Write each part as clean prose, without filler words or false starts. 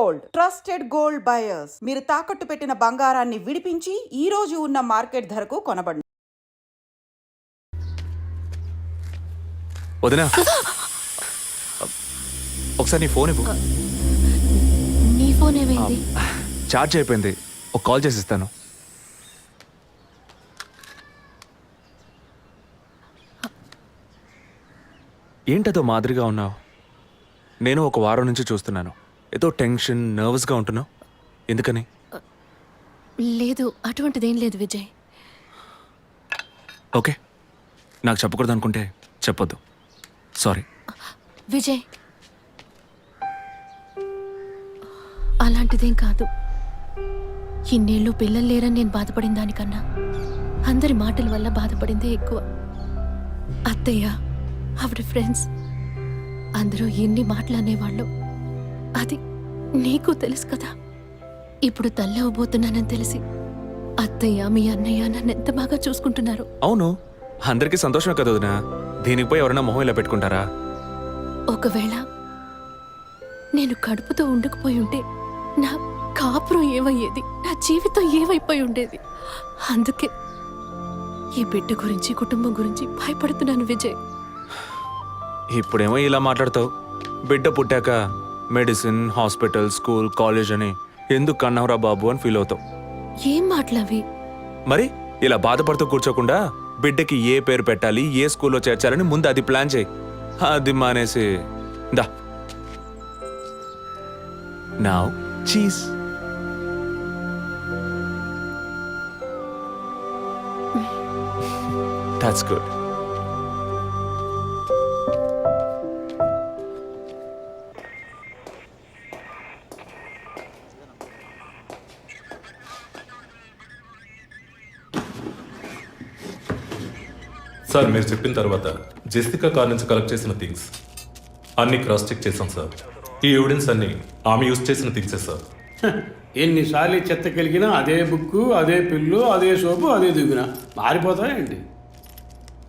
Gold, trusted gold buyers. మీరు తాకట్టు పెట్టిన బంగారాన్ని విడిపించి ఈ రోజు ఉన్న మార్కెట్ ధరకు కొనబడును. వదినా, ఒకసారి నీ ఫోన్ ఇవ్వు. నీ ఫోన్ ఏమైంది? ఛార్జ్ అయిపోయింది, ఒక కాల్ చేసి ఇస్తాను. ఏంటదో మాదిరిగా ఉన్నావు? నేను ఒక వారం నుంచి చూస్తున్నాను, ఏదో టెన్షన్, నర్వస్గా ఉంటున్నావు. ఎందుకని? లేదు, అటువంటిదేం లేదు విజయ్. ఓకే, నాకు చెప్పకూడదు అనుకుంటే చెప్పొద్దు, సారీ. విజయ్, అలాంటిదేం కాదు. ఇన్నేళ్ళు పిల్లలు లేరని నేను బాధపడిన దానికన్నా అందరి మాటల వల్ల బాధపడిందే ఎక్కువ. అత్తయ్య, ఆవిడ ఫ్రెండ్స్ అందరూ ఎన్ని మాటలనేవాళ్ళు, అది నీకు తెలుసు కదా. ఇప్పుడు తల్లి అవ్వబోతున్నానని తెలిసి అత్తయ్య, మీ అన్నయ్య నన్ను ఎంత బాగా చూసుకుంటున్నారు. అవును, అందరికీ సంతోషమే కదా వదినా. దీనికి పోయి ఎవరైనా మొహం ఇలా పెట్టుకుంటారా? ఒకవేళ నేను కడుపుతో ఉండకపోయి ఉంటే నా కాపురం ఏమయ్యేది, నా జీవితం ఏమైపోయి ఉండేది. అందుకే ఈ బిడ్డ గురించి, కుటుంబం గురించి భయపడుతున్నాను విజయ్. ఇప్పుడేమో ఇలా మాట్లాడతావు, బిడ్డ పుట్టాక మెడిసిన్, హాస్పిటల్, స్కూల్, కాలేజ్ అని ఎందుకు కన్నావురా బాబు అని ఫీల్ అవుతావు. ఏం మాటలవి? మరి ఇలా బాధపడుతూ కూర్చోకుండా బిడ్డకి ఏ పేరు పెట్టాలి, ఏ స్కూల్లో చేర్చాలని ముందు అది ప్లాన్ చేయి. అది మానేసి దా నౌ చీజ్. That's good. సార్, మీరు చెప్పిన తర్వాత జెసికా కార్ నుంచి కలెక్ట్ చేసిన థింగ్స్ అన్ని క్రాస్ చెక్ చేశాం సార్. ఈ ఎవిడెన్స్ అన్ని ఆమె యూజ్ చేసిన థింగ్సే సార్. ఎన్నిసార్లు చెత్త కలిగినా అదే బుక్కు, అదే పిల్లు, అదే సోపు, అదే దిగున మారిపోతాయండి.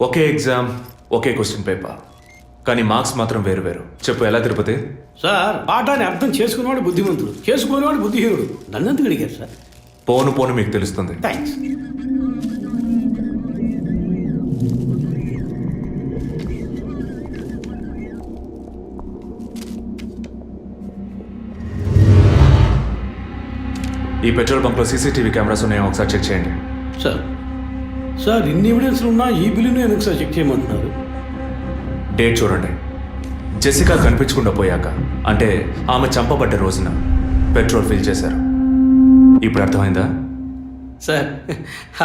ఒకే ఎగ్జామ్, ఒకే క్వశ్చన్ పేపర్, కానీ మార్క్స్ మాత్రం వేరు వేరు. చెప్పు, ఎలా తిరుపతి? సార్, పాఠాన్ని అర్థం చేసుకునేవాడు బుద్ధిమంతుడు, చేసుకునేవాడు బుద్ధిహీనుడు. నన్నెందుకు అడిగారు సార్? పోను పోను మీకు తెలుస్తుంది. థ్యాంక్స్. ఈ పెట్రోల్ బంక్లో సీసీటీవీ కెమెరాస్ ఉన్నాయో ఒకసారి చెక్ చేయండి. సార్, సార్ ఇన్ని ఎవిడెన్స్లు ఉన్నా ఈ బిల్లును ఎందుకు సార్ చెక్ చేయమంటున్నారు? డేట్ చూడండి. జెసికా కనిపించకుండా పోయాక, అంటే ఆమె చంపబడ్డ రోజున పెట్రోల్ ఫిల్ చేశారు. ఇప్పుడు అర్థమైందా? సార్,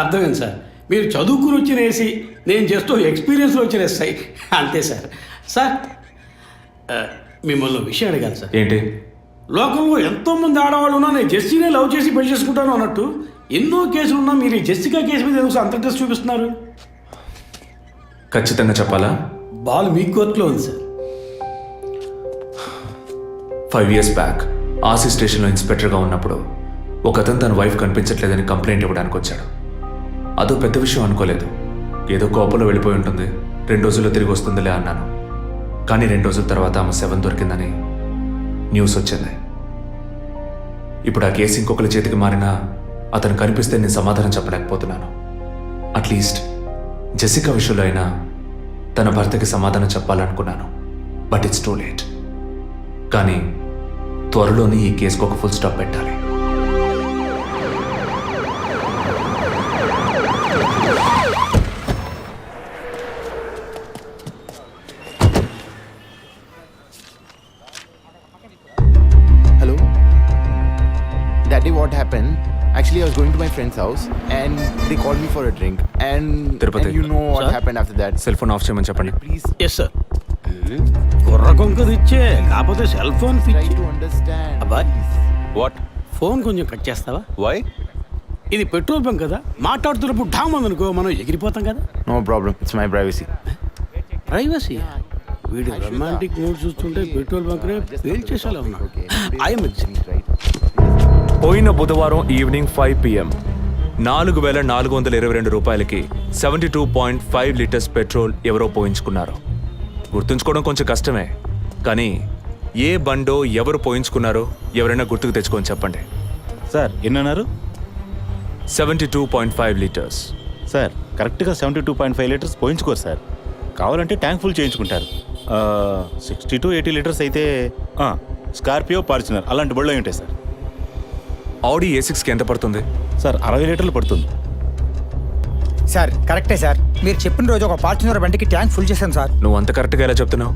అర్థమైంది సార్. మీరు చదువుకుని వచ్చిన ఏసీ, నేను జస్ట్ ఎక్స్పీరియన్స్లో వచ్చిన ఎస్ఐ, అంతే సార్. సార్, మిమ్మల్ని విషయం అడగాలి సార్. ఏంటి? లోకంలో ఎంతోమంది ఆడవాళ్ళు ఉన్నా నేను జెస్సీనే లవ్ చేసి పెళ్లి చేసుకుంటాను అన్నట్టు ఎన్నో కేసులు ఉన్నా మీరు ఈ జెస్సికా కేసు మీద ఎందుకు అంత ఇంట్రెస్ట్ చూపిస్తున్నారు? ఖచ్చితంగా చెప్పాలా? బాల్ మీ కోర్టులో ఉంది సార్. 5 years బ్యాక్ ఆర్సీ స్టేషన్లో ఇన్స్పెక్టర్గా ఉన్నప్పుడు ఒకతను తన వైఫ్ కనిపించట్లేదని కంప్లైంట్ ఇవ్వడానికి వచ్చాడు. అదో పెద్ద విషయం అనుకోలేదు. ఏదో కోపంలో వెళ్ళిపోయి ఉంటుంది, 2 రోజుల్లో తిరిగి వస్తుందిలే అన్నాను. కానీ 2 రోజుల తర్వాత ఆమె శవం దొరికిందని న్యూస్ వచ్చింది. ఇప్పుడు ఆ కేసు ఇంకొకరి చేతికి మారినా అతను కనిపిస్తే నేను సమాధానం చెప్పలేకపోతున్నాను. అట్లీస్ట్ జెసికా విషయంలో అయినా తన భర్తకి సమాధానం చెప్పాలనుకున్నాను. But it's too late. కానీ త్వరలోనే ఈ కేసుకు ఒక ఫుల్ స్టాప్ పెట్టాలి. What happened? Actually, I was going to my friend's house and they called me for a drink and you know what Sir? happened after that. Cell phone off చేయమని చెప్పండి. Please yes sir. కుర్ర కొంకది ఇచ్చే, కాకపోతే cell phone try పిచ్చి. to understand. అబ్బాయ్, what? Phone కొంచెం cut చేస్తావా? వై? ఇది పెట్రోల్ బంక్ కదా, మాట్లాడుతున్నప్పుడు ఢామ్ అనుకో, మనం ఎగిరిపోతాం కదా. No problem. It's my privacy. Privacy. వీడు రొమాంటిక్ మూడ్ చూస్తుంటే పెట్రోల్ బంక్ రే ఫెయిల్ చేసేలా ఉన్నాడు. I'm Right. పోయిన బుధవారం ఈవినింగ్ 5 PM 4,422 రూపాయలకి 72.5 లీటర్స్ పెట్రోల్ ఎవరో పోయించుకున్నారు. గుర్తుంచుకోవడం కొంచెం కష్టమే, కానీ ఏ బండో ఎవరు పోయించుకున్నారో ఎవరైనా గుర్తుకు తెచ్చుకొని చెప్పండి. సార్ ఎన్నన్నారు? 72.5 లీటర్స్. సార్ కరెక్ట్గా 72.5 లీటర్స్ పోయించుకోరు సార్. కావాలంటే ట్యాంక్ ఫుల్ చేయించుకుంటారు. 60 to 80 లీటర్స్ అయితే స్కార్పియో, ఫార్చునర్ అలాంటి బళ్ళు అయి ఉంటాయి సార్. ఆడి A6కి ఎంత పడుతుంది? సార్ 60 లీటర్లు పడుతుంది. సార్ కరెక్టే సార్. మీరు చెప్పిన రోజు ఒక ఫార్చునర్ బండికి ట్యాంక్ ఫుల్ చేశాను సార్. నువ్వు అంత కరెక్ట్గా ఎలా చెప్తున్నావు?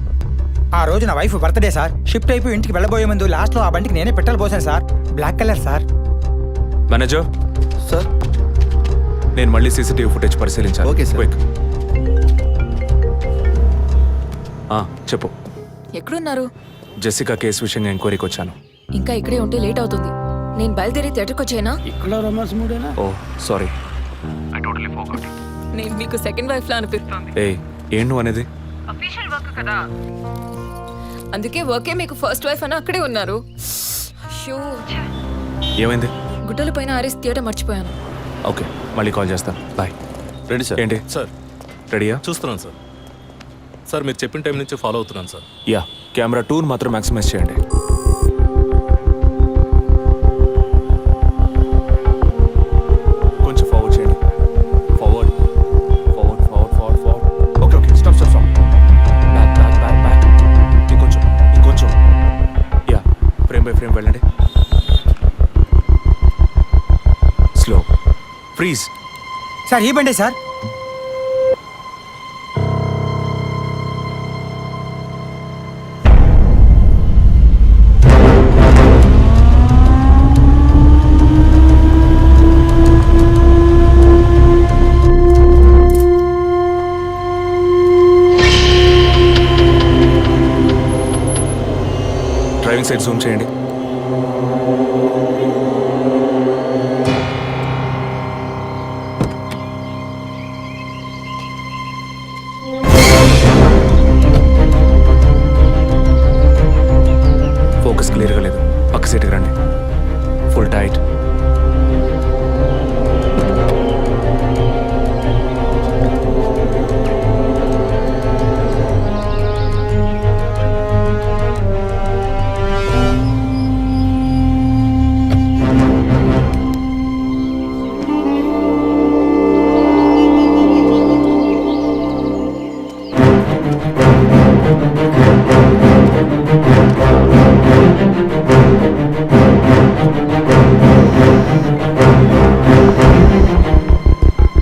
ఆ రోజు నా వైఫ్ బర్త్డే సార్. షిఫ్ట్ అయిపోయి ఇంటికి వెళ్ళబోయే ముందు లాస్ట్లో ఆ బండికి నేనే పెట్రోల్ పోసాను sir. Black colour sir. Manager sir నేను మళ్ళీ సీసీటీవీ ఫుటేజ్ పరిశీలించాలి. Okay sir. క్విక్. చెప్పు. ఎక్కడున్నారు? జెసికా కేసు విషయంగా ఎంక్వైరీకి వచ్చాను. ఇంకా ఇక్కడే ఉంటే లేట్ అవుతుంది. నేను బయలుదేరి థియేటర్కి వచ్చేనా? ఇక్కడ రొమాన్స్ మూడేనా? ఓ సారీ. నేను మీకు సెకండ్ వైఫ్ లా అనిపిస్తుంది. ఏం నువ్వు అనేది? అందుకే వర్కే మీకు ఫస్ట్ వైఫ్ అని అక్కడే ఉన్నారు. అయ్యో, ఏమైంది? గుడ్డల పైన ఆరేసి థియేటర్ మర్చిపోయాను. ఓకే మళ్ళీ కాల్ చేస్తాను. బాయ్. Ready sir. ఏంటి సార్ రెడీయా? చూస్తున్నాను సార్. సార్ మీరు చెప్పిన టైం నుంచి ఫాలో అవుతున్నాను సార్. యా, కెమెరా 2 మాత్రం మ్యాక్సిమైజ్ చేయండి. కొంచెం ఫార్వర్డ్ చేయండి. Forward forward forward forward forward. Okay okay stop stop stop. Back back back back. ఇంకొంచెం ఇంకొంచెం. యా, ఫ్రేమ్ బై ఫ్రేమ్ వెళ్ళండి. స్లో. ఫ్రీజ్. సార్ ఈ బండే సార్. డ్రైవింగ్ సైడ్ జూమ్ చేయండి. ఫోకస్ క్లియర్గా లేదు. పక్క సీట్కి రండి. Full tight.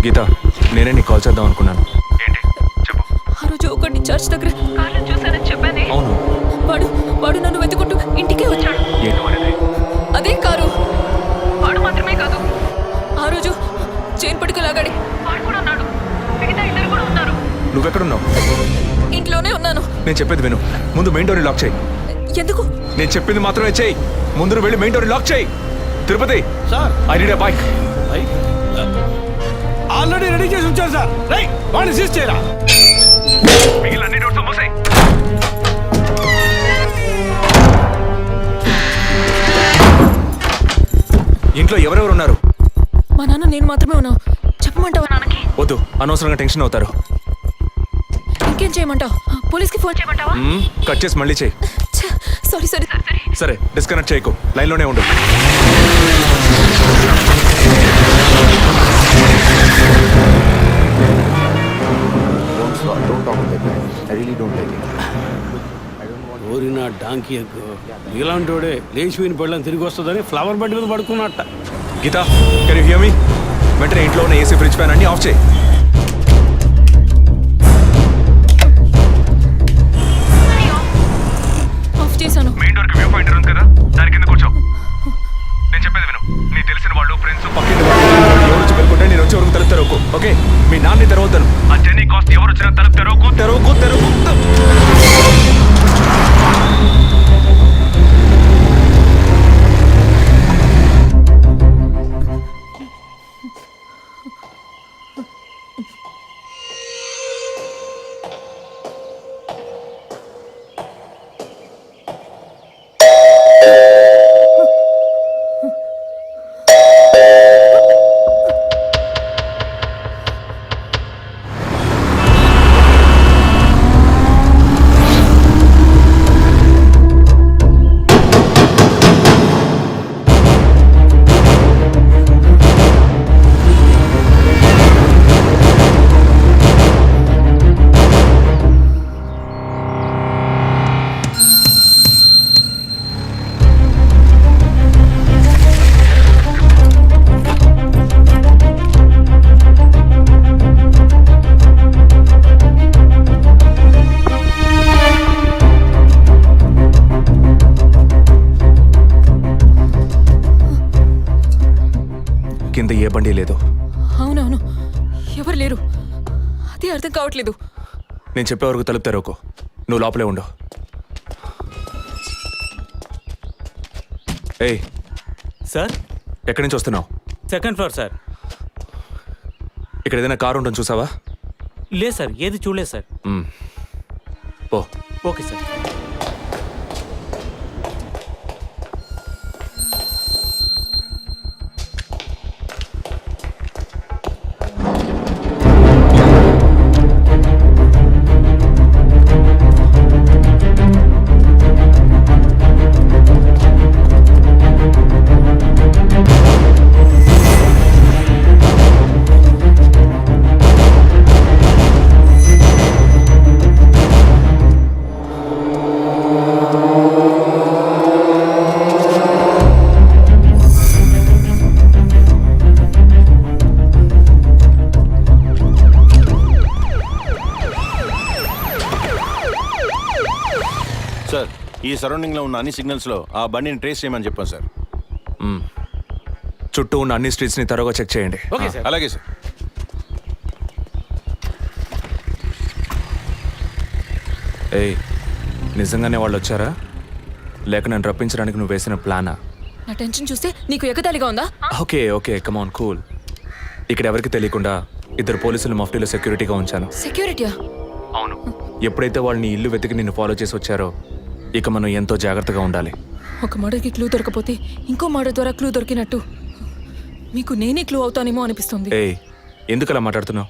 గీత, నేనే నీకు కాల్ చేద్దాం అనుకున్నాను. ఏంటి చెప్పు. ఆ రోజు ఒకటి చర్చ్ దగ్గర కార్లో చూసానని చెప్పానే. అవును. వాడు నన్ను వెతుకుంటూ ఇంటికే వచ్చాడు. ఏంటి వాడిది? అదే కారు. వాడు మాత్రమే కాదు, ఆ రోజు చైన్ పట్టుకు లాగాడి వాడు కూడా ఉన్నాడు. మిగతా ఇద్దరు కూడా ఉన్నారు. నువ్వెక్కడున్నావు? ఇంట్లోనే ఉన్నాను. నేను చెప్పేది విను. ముందు మెయిన్ డోర్ని లాక్ చేయి. ఎందుకు? నేను చెప్పింది మాత్రమే చేయి. ముందు నువ్వు వెళ్ళి మెయిన్ డోర్ని లాక్ చేయి. Tirupati sir I need a bike. Already ready చేసి ఉంచారు సార్. రైట్, వాడిని సీజ్ చేయరా. మిగిలిన అన్ని డోర్స్ మూసేయ్. ఇంట్లో ఎవరెవరు ఉన్నారు? మా నాన్న నేను మాత్రమే ఉన్నావు. చెప్పమంటావా నాన్నకి? వద్దు, అనవసరంగా టెన్షన్ అవుతారు. ఇంకేం చేయమంటావు? పోలీస్కి ఫోన్ చేయమంటావా? కట్ చేసి మళ్ళీ చేయి. సారీ సరే సరే. సరే, డిస్కనెక్ట్ చేయకు. లైన్లోనే ఉండు. Don't talk like that. I really don't like it. ఓరినా డాంకీ ఎక్కువ ఇలాంటి వాడే లేచిపోయిన పళ్ళని తిరిగి వస్తుందని ఫ్లవర్ బండి మీద పడుకున్నట్ట. గీత, కెన్ యు హియర్ మీ? వెంటనే ఇంట్లో ఉన్న ఏసీ, ఫ్రిడ్జ్, ఫ్యాన్ అన్ని ఆఫ్ చేయి. ఆఫ్ చేశాను. మెయిన్ డోర్ కి వ్యూ పాయింట్ ఉంది కదా, దాని కింద కూర్చో. నేను చెప్పేది విను. నీకు తెలిసిన వాళ్ళు, ఫ్రెండ్స్, పక్కింటి వాళ్ళు ఎవరు వచ్చి పెట్టుకుంటే నేను వచ్చే వరకు తలుపు తెరవకు. ఓకే, మీ నాన్ని తెరవద్దాను. ఆ జర్నీ కాస్ట్ ఎవరు వచ్చినా తలుపు తెరవకు తెరవకు తెరవకు. కింద ఏ బండి లేదు. అవునవును, ఎవరు లేరు. అదే అర్థం కావట్లేదు. నేను చెప్పే వరకు తలుపు తెరవకు. నువ్వు లోపలే ఉండు. ఏయ్, సార్ ఎక్కడి నుంచి వస్తున్నావు? Second floor sir. ఇక్కడ ఏదైనా కారు ఉంటుంది చూసావా? లేదు సార్, ఏది చూడలేదు సార్. ఓ ఓకే సార్. సార్, ఈ సరౌండింగ్లో ఉన్న అన్ని సిగ్నల్స్లో ఆ బండిని ట్రేస్ చేయమని చెప్పాను సార్. చుట్టూ ఉన్న అన్ని స్ట్రీట్స్ని త్వరగా చెక్ చేయండి. Okay sir. అలాగే సార్. ఏయ్, నిజంగానే వాళ్ళు వచ్చారా లేక నన్ను రప్పించడానికి నువ్వు వేసిన ప్లానా? నా టెన్షన్ చూస్తే నీకు ఎగతాళిగా ఉందా? ఓకే ఓకే, కమాన్ కూల్. ఇక్కడ ఎవరికి తెలియకుండా 2 పోలీసులు మఫ్టీలో సెక్యూరిటీగా ఉంచాను. సెక్యూరిటీయా? అవును. ఎప్పుడైతే వాళ్ళు నీ ఇల్లు వెతికి నిన్ను ఫాలో చేసి వచ్చారో ఇక మనం ఎంతో జాగ్రత్తగా ఉండాలి. ఒక మర్డర్కి క్లూ దొరకపోతే ఇంకో మర్డర్ ద్వారా క్లూ దొరికినట్టు మీకు నేనే క్లూ అవుతానేమో అనిపిస్తుంది. ఏయ్, ఎందుకు అలా మాట్లాడుతున్నావు?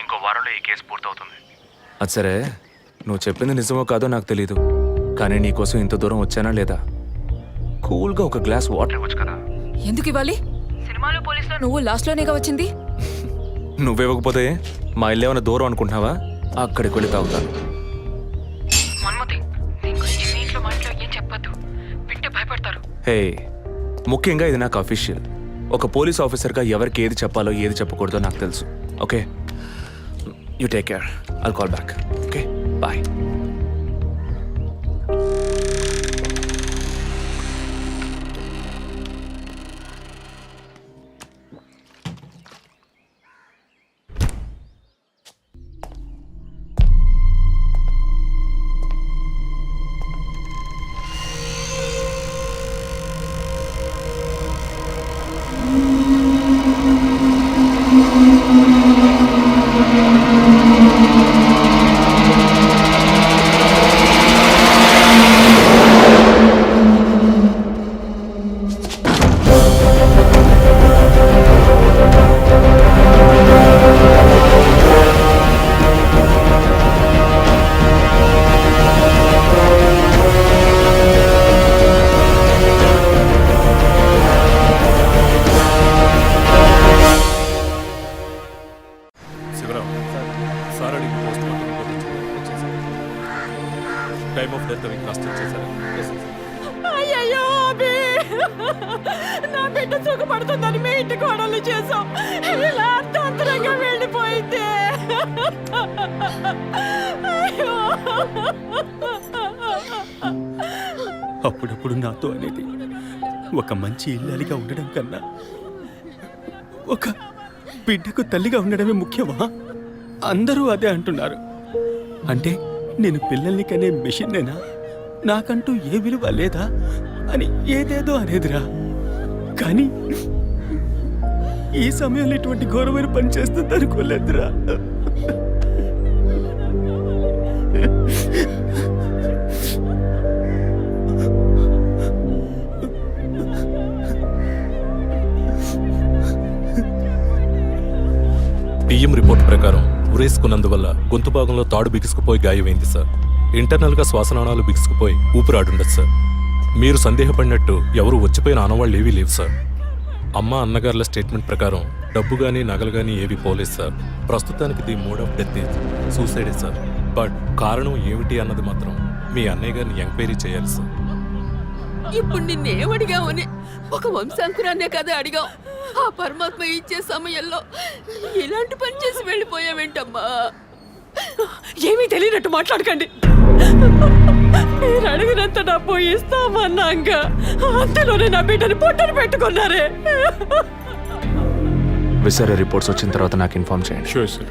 ఇంకో వారంలో ఈ కేసు పూర్తవుతుంది. అది సరే, నువ్వు చెప్పింది నిజమో కాదో నాకు తెలీదు, కానీ నీకోసం ఇంత దూరం వచ్చానా లేదా? కూల్గా ఒక గ్లాస్ వాటర్ ఇవ్వచ్చు కదా. ఎందుకు ఇవ్వాలి? సినిమాలో పోలీసులో నువ్వు లాస్ట్లోనేగా వచ్చింది. నువ్వివ్వకపోతే మా ఇల్లు ఏమైనా దూరం అనుకుంటున్నావా? అక్కడికి వెళ్ళి తాగుతాను. హే, ముఖ్యంగా ఇది నాకు అఫీషియల్. ఒక పోలీస్ ఆఫీసర్గా ఎవరికి ఏది చెప్పాలో ఏది చెప్పకూడదో నాకు తెలుసు. Okay, you take care. I'll call back. Okay, bye. Time of death అవి క్రాస్ చెక్ చేశారా? అయ్యయ్యో అబే, నా బిడ్డ సుఖపడుతుందని మీ ఇంటి కోడలు చేసాం. ఇలా అర్థాంతరంగా వెళ్ళిపోయింది. అయ్యో. అప్పుడప్పుడు నాతో అనేది ఒక మంచి ఇల్లాలిగా ఉండడం కన్నా ఒక బిడ్డకు తల్లిగా ఉండడమే ముఖ్యమా? అందరూ అదే అంటున్నారు. అంటే నేను పిల్లల్ని కనే మెషిన్నేనా? నాకంటూ ఏ విలువ లేదా అని ఏదేదో అనేదిరా. కానీ ఈ సమయంలో ఇటువంటి ఘోరమైన పని చేస్తుంది అనుకోలేదురా. టీఎం రిపోర్ట్ ప్రకారం ఉరేసుకున్నందువల్ల గొంతు భాగంలో తాడు బిగుసుకుపోయి గాయమైంది సార్. ఇంటర్నల్గా శ్వాసనాళాలు బిగుసుకుపోయి ఊపిరాడుండదు సార్. మీరు సందేహపడినట్టు ఎవరు వచ్చిపోయిన ఆనవాళ్ళు ఏవీ లేవు సార్. అమ్మ అన్నగారుల స్టేట్మెంట్ ప్రకారం డబ్బు కానీ నగలు కానీ ఏవి పోలేదు సార్. ప్రస్తుతానికి ది మోడ్ ఆఫ్ డెత్ సూసైడే సార్. బట్ కారణం ఏమిటి అన్నది మాత్రం మీ అన్నయ్య గారిని ఎంక్వైరీ చేయాలి సార్. ఇప్పుడు నిన్నేమడిగామని ఒక వంశాంకురాన్నే కదా అడిగాం. ఆ పరమాత్మ ఇచ్చే సమయంలో ఇలాంటి పని చేసి వెళ్ళిపోయావేంటమ్మా? ఏమీ తెలియనట్టు మాట్లాడకండి. మీరు అడిగినంత డబ్బు ఇస్తామన్నాక అంతలోనే నా బిడ్డని పొట్టను పెట్టుకున్నారే. విసరే రిపోర్ట్స్ వచ్చిన తర్వాత నాకు ఇన్ఫార్మ్ చేయండి. Sure sir.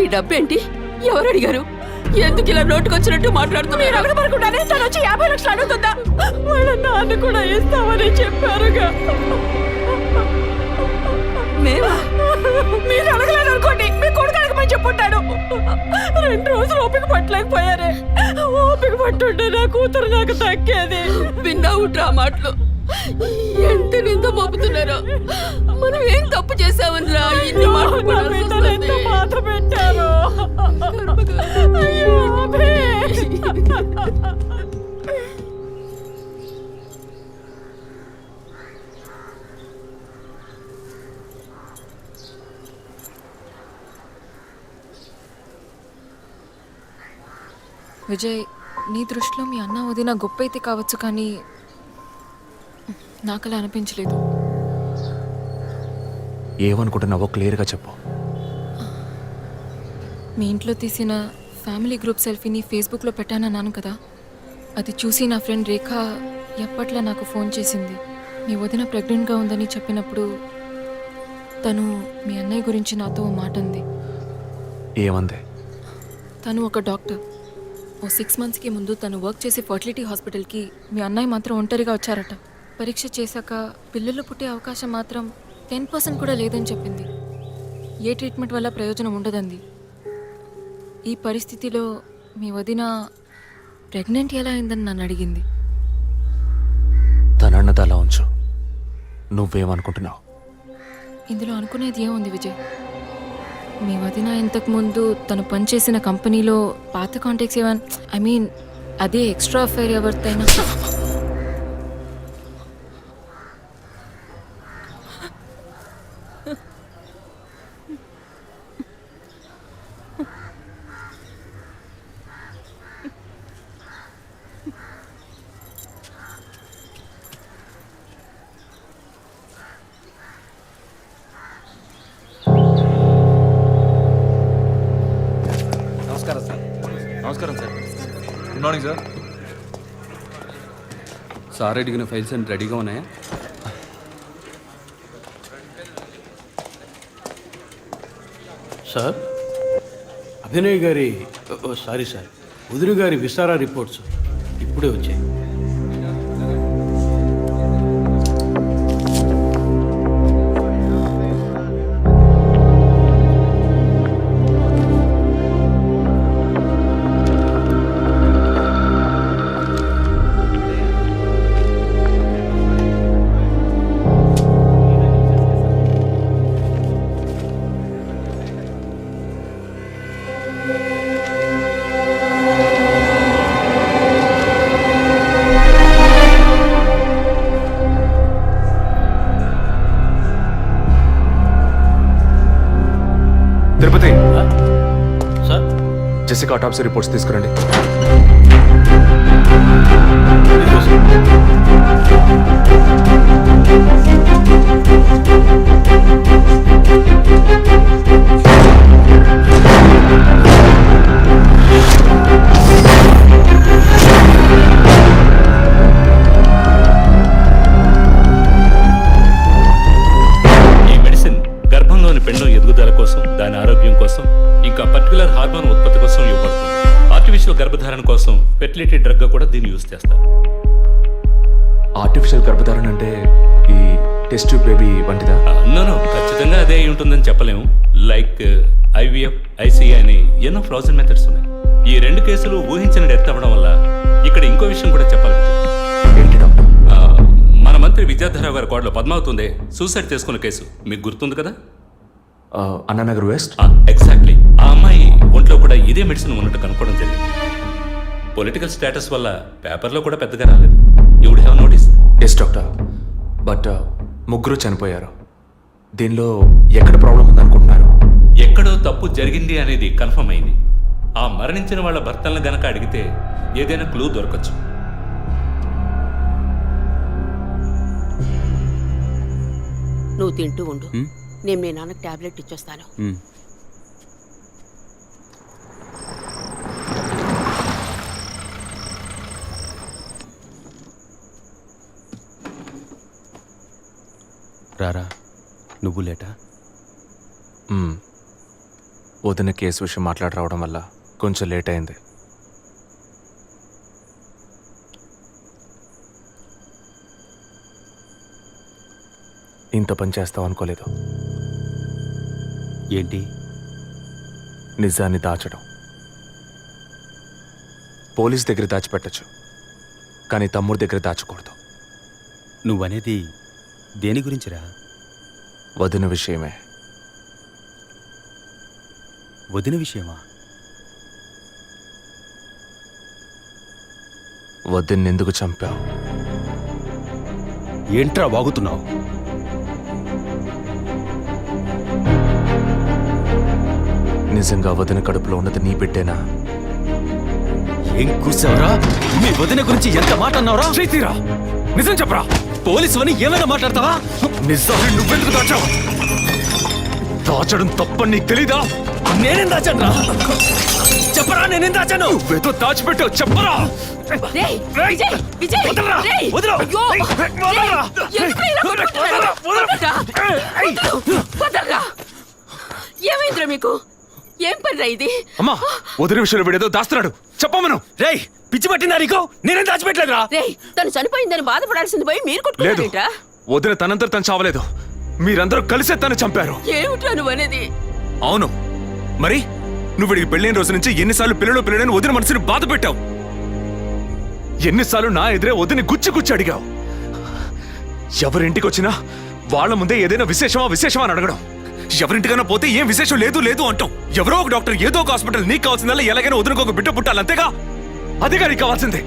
ఈ డబ్బేంటి? ఎవరు అడిగారు? ఎందుకు ఇలా నోటుకొచ్చినట్టు మాట్లాడుతున్నారు? మీరు అడగబడకుండానే తను వచ్చి 50 లక్షలు అడుగుతుందా? వాళ్ళ నాన్న కూడా ఇస్తామని చెప్పారుగా. మేమా? మీరు అడగలేదు అనుకోండి, మీ కొడుకు అడగమని చెప్పుంటాడు. 2 రోజులు ఓపిక పట్టలేకపోయారే. ఓపిక పట్టుంటే నా కూతురు నాకు దక్కేది. విన్నావు డ్రా మాటలు. ఎంత నింద మోపుతున్నారో. మనం ఏం తప్పు చేసామని రా ఇన్ని మాటలు ఎంత బాధ పెట్టారు. విజయ్, నీ దృష్టిలో మీ అన్న వదిన గొప్ప అయితే కావచ్చు, కానీ నాకు అలా అనిపించలేదు. ఏమనుకుంటున్నావో క్లియర్గా చెప్పు. మీ ఇంట్లో తీసిన ఫ్యామిలీ గ్రూప్ సెల్ఫీని ఫేస్బుక్లో పెట్టానన్నాను కదా, అది చూసి నా ఫ్రెండ్ రేఖ ఎప్పట్లా నాకు ఫోన్ చేసింది. మీ వదిన ప్రెగ్నెంట్గా ఉందని చెప్పినప్పుడు తను మీ అన్నయ్య గురించి నాతో ఓ మాట అంది. ఏమంది? తను ఒక డాక్టర్. ఓ 6 మంత్స్కి ముందు తను వర్క్ చేసే ఫర్టిలిటీ హాస్పిటల్కి మీ అన్నయ్య మాత్రం ఒంటరిగా వచ్చారట. పరీక్ష చేశాక పిల్లలు పుట్టే అవకాశం మాత్రం 10% కూడా లేదని చెప్పింది. ఏ ట్రీట్మెంట్ వల్ల ప్రయోజనం ఉండదంది. ఈ పరిస్థితిలో మీ వదిన ప్రెగ్నెంట్ ఎలా అయిందని నన్ను అడిగింది. తనన్నది అలా ఉంచు. నువ్వేమనుకుంటున్నావు? ఇందులో అనుకునేది ఏముంది విజయ్? మీ వదిన ఇంతకుముందు తను పనిచేసిన కంపెనీలో పాత కాంటాక్ట్స్ ఏమైనా, అదే ఎక్స్ట్రా అఫైర్ ఎవరితైనా నమస్కారం sir. Good morning sir. Sir అడిగిన ఫైల్స్ అన్ని రెడీగా ఉన్నాయా? సార్, అభినయ్ గారి సారీ సార్, వదిన గారి విసారా రిపోర్ట్స్ ఇప్పుడే వచ్చాయి. తిరుపతి, సార్, జెసికా ఆటాప్సీ రిపోర్ట్స్ తీసుకురండి. ఈ మెడిసిన్ గర్భంలోని పెండం ఎదుగుదల కోసం, దాని ఆరోగ్యం కోసం, ఇంకా పర్టికులర్ హార్మోన్ ఉత్పత్తి కోసం ఇవ్వబడుతుంది. ఆర్టిఫిషియల్ గర్భధారణ కోసం ఫెర్టిలిటీ డ్రగ్ గా కూడా దీన్ని యూజ్ చేస్తారు. ఆర్టిఫిషియల్ గర్భధారణ అంటే ఈ టెస్ట్ ట్యూబ్ బేబీ వంటిదా? నో, ఖచ్చితంగా అదే అయి ఉంటుందని చెప్పలేము. లైక్ ఐవీఎఫ్, ఐసీఐ అని ఎన్నో ఫ్రోజన్ మెథడ్స్ ఉన్నాయి. ఈ 2 కేసులు ఊహించిన డెత్ అవ్వడం వల్ల ఇక్కడ ఇంకో విషయం కూడా చెప్పాలి. ఏంటి డాక్టర్? మన మంత్రి విద్యాధరరావు గారి కోడలో పద్మావతుందే సూసైడ్ చేసుకున్న కేసు మీకు గుర్తుంది కదా? అన్నానగర్ వెస్ట్. ఎగ్జాక్ట్లీ. ఆ అమ్మాయి ఒంట్లో కూడా ఇదే మెడిసిన్ ఉన్నట్టు కనుక్కోవడం జరిగింది. పొలిటికల్ స్టేటస్ వల్ల పేపర్లో కూడా పెద్దగా రాలేదు. You would have notice. Yes doctor, but ముగ్గురు చనిపోయారు. దీనిలో ఎక్కడ ప్రాబ్లం ఉందనుకుంటున్నారు? ఎక్కడో తప్పు జరిగింది అనేది కన్ఫర్మ్ అయింది. ఆ మరణించిన వాళ్ళ భర్తలను గనక అడిగితే ఏదైనా క్లూ దొరకచ్చు. నువ్వు తింటూ ఉండు, నేను మీ నాన్నకు టాబ్లెట్ ఇచ్చొస్తాను. రారా నువ్వు లేటా? వదిన కేసు విషయం మాట్లాడరావడం వల్ల కొంచెం లేట్ అయింది. ఇంత పని చేస్తావు అనుకోలేదు. ఏంటి? నిజాన్ని దాచడం. పోలీస్ దగ్గర దాచిపెట్టచ్చు, కానీ తమ్ముడి దగ్గర దాచకూడదు. నువ్వనేది దేని గురించిరా? వదిన విషయమే. వదిన విషయమా? వదిన్నెందుకు చంపావు? ఏంట్రా వాగుతున్నావు? నిజంగా వదిన కడుపులో ఉన్నది నీ బిడ్డేనా? ఏం కూర్చావరా? మీ వదిన గురించి ఎంత మాట అన్నావురా? చేతిరా, నిజం చెప్పరా. పోలీసు అని ఏమైనా మాట్లాడతావా? నిజాన్ని నువ్వెందుకు దాచావు? దాచడం తప్పని నీకు తెలీదా? నేనేం దాచానురా? చెప్పరా, నేనేం దాచాను? నువ్వేదో దాచిపెట్టావు, చెప్పరా. రేయ్, విజయ్, విజయ్, వదలరా, రేయ్, వదలు. అయ్యో, రేయ్, వదలరా. ఎందుకు ఇలా కొట్టుకుంటున్నారు? వదలరా, వదలరా. ఏమైందిరా మీకు? ఏం పనిరా ఇది? అమ్మా, వదిన విషయంలో వీడేదో దాస్తున్నాడు, చెప్పమను. రేయ్, పిచ్చి పట్టిందా నీకు? నేనేం దాచిపెట్టలేదురా. రేయ్, తను చనిపోయిందని బాధపడాల్సింది పోయి మీరు లేదు, కొట్టుకుంటారేంట్రా? వదిన తనంతట తను చావలేదు. మీరందరూ కలిసే తను చంపారు. ఏమిట్రా నువ్వు అనేది? అవును, మరి నువ్వు వీడికి పెళ్ళైన రోజు నుంచి ఎన్నిసార్లు పిల్లడని వదిన మనసుని బాధ పెట్టావు? ఎన్నిసార్లు నా ఎదురే వదిని గుచ్చి అడిగావు? ఎవరింటికి వచ్చినా వాళ్ళ ముందే ఏదైనా విశేషమా అని అడగడం. ఎవరింటికైనా పోతే ఏం విశేషం లేదు అంటాం. ఎవరో ఒక డాక్టర్, ఏదో ఒక హాస్పిటల్, నీకు కావాల్సిందల్లా ఎలాగైనా వదినకు ఒక బిడ్డ పుట్టాలి, అంతేగా? అదేగా నీకు కావాల్సిందే.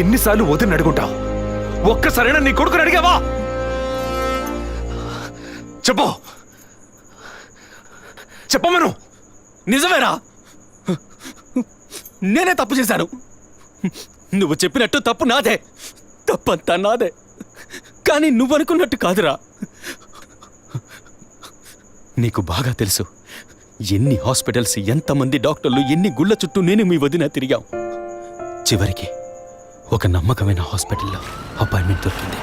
ఎన్నిసార్లు వదిన అడుగుంటావు? ఒక్కసారైనా నీ కొడుకుని అడిగావా? చెప్పమను. నిజమేరా, నేనే తప్పు చేశాను. నువ్వు చెప్పినట్టు తప్పు నాదే, తప్పంతా నాదే. కానీ నువ్వనుకున్నట్టు కాదురా. నీకు బాగా తెలుసు ఎన్ని హాస్పిటల్స్, ఎంతమంది డాక్టర్లు, ఎన్ని గుళ్ళ చుట్టూ నేను మీ వదిన తిరిగాం. చివరికి ఒక నమ్మకమైన హాస్పిటల్లో అపాయింట్మెంట్ దొరికింది.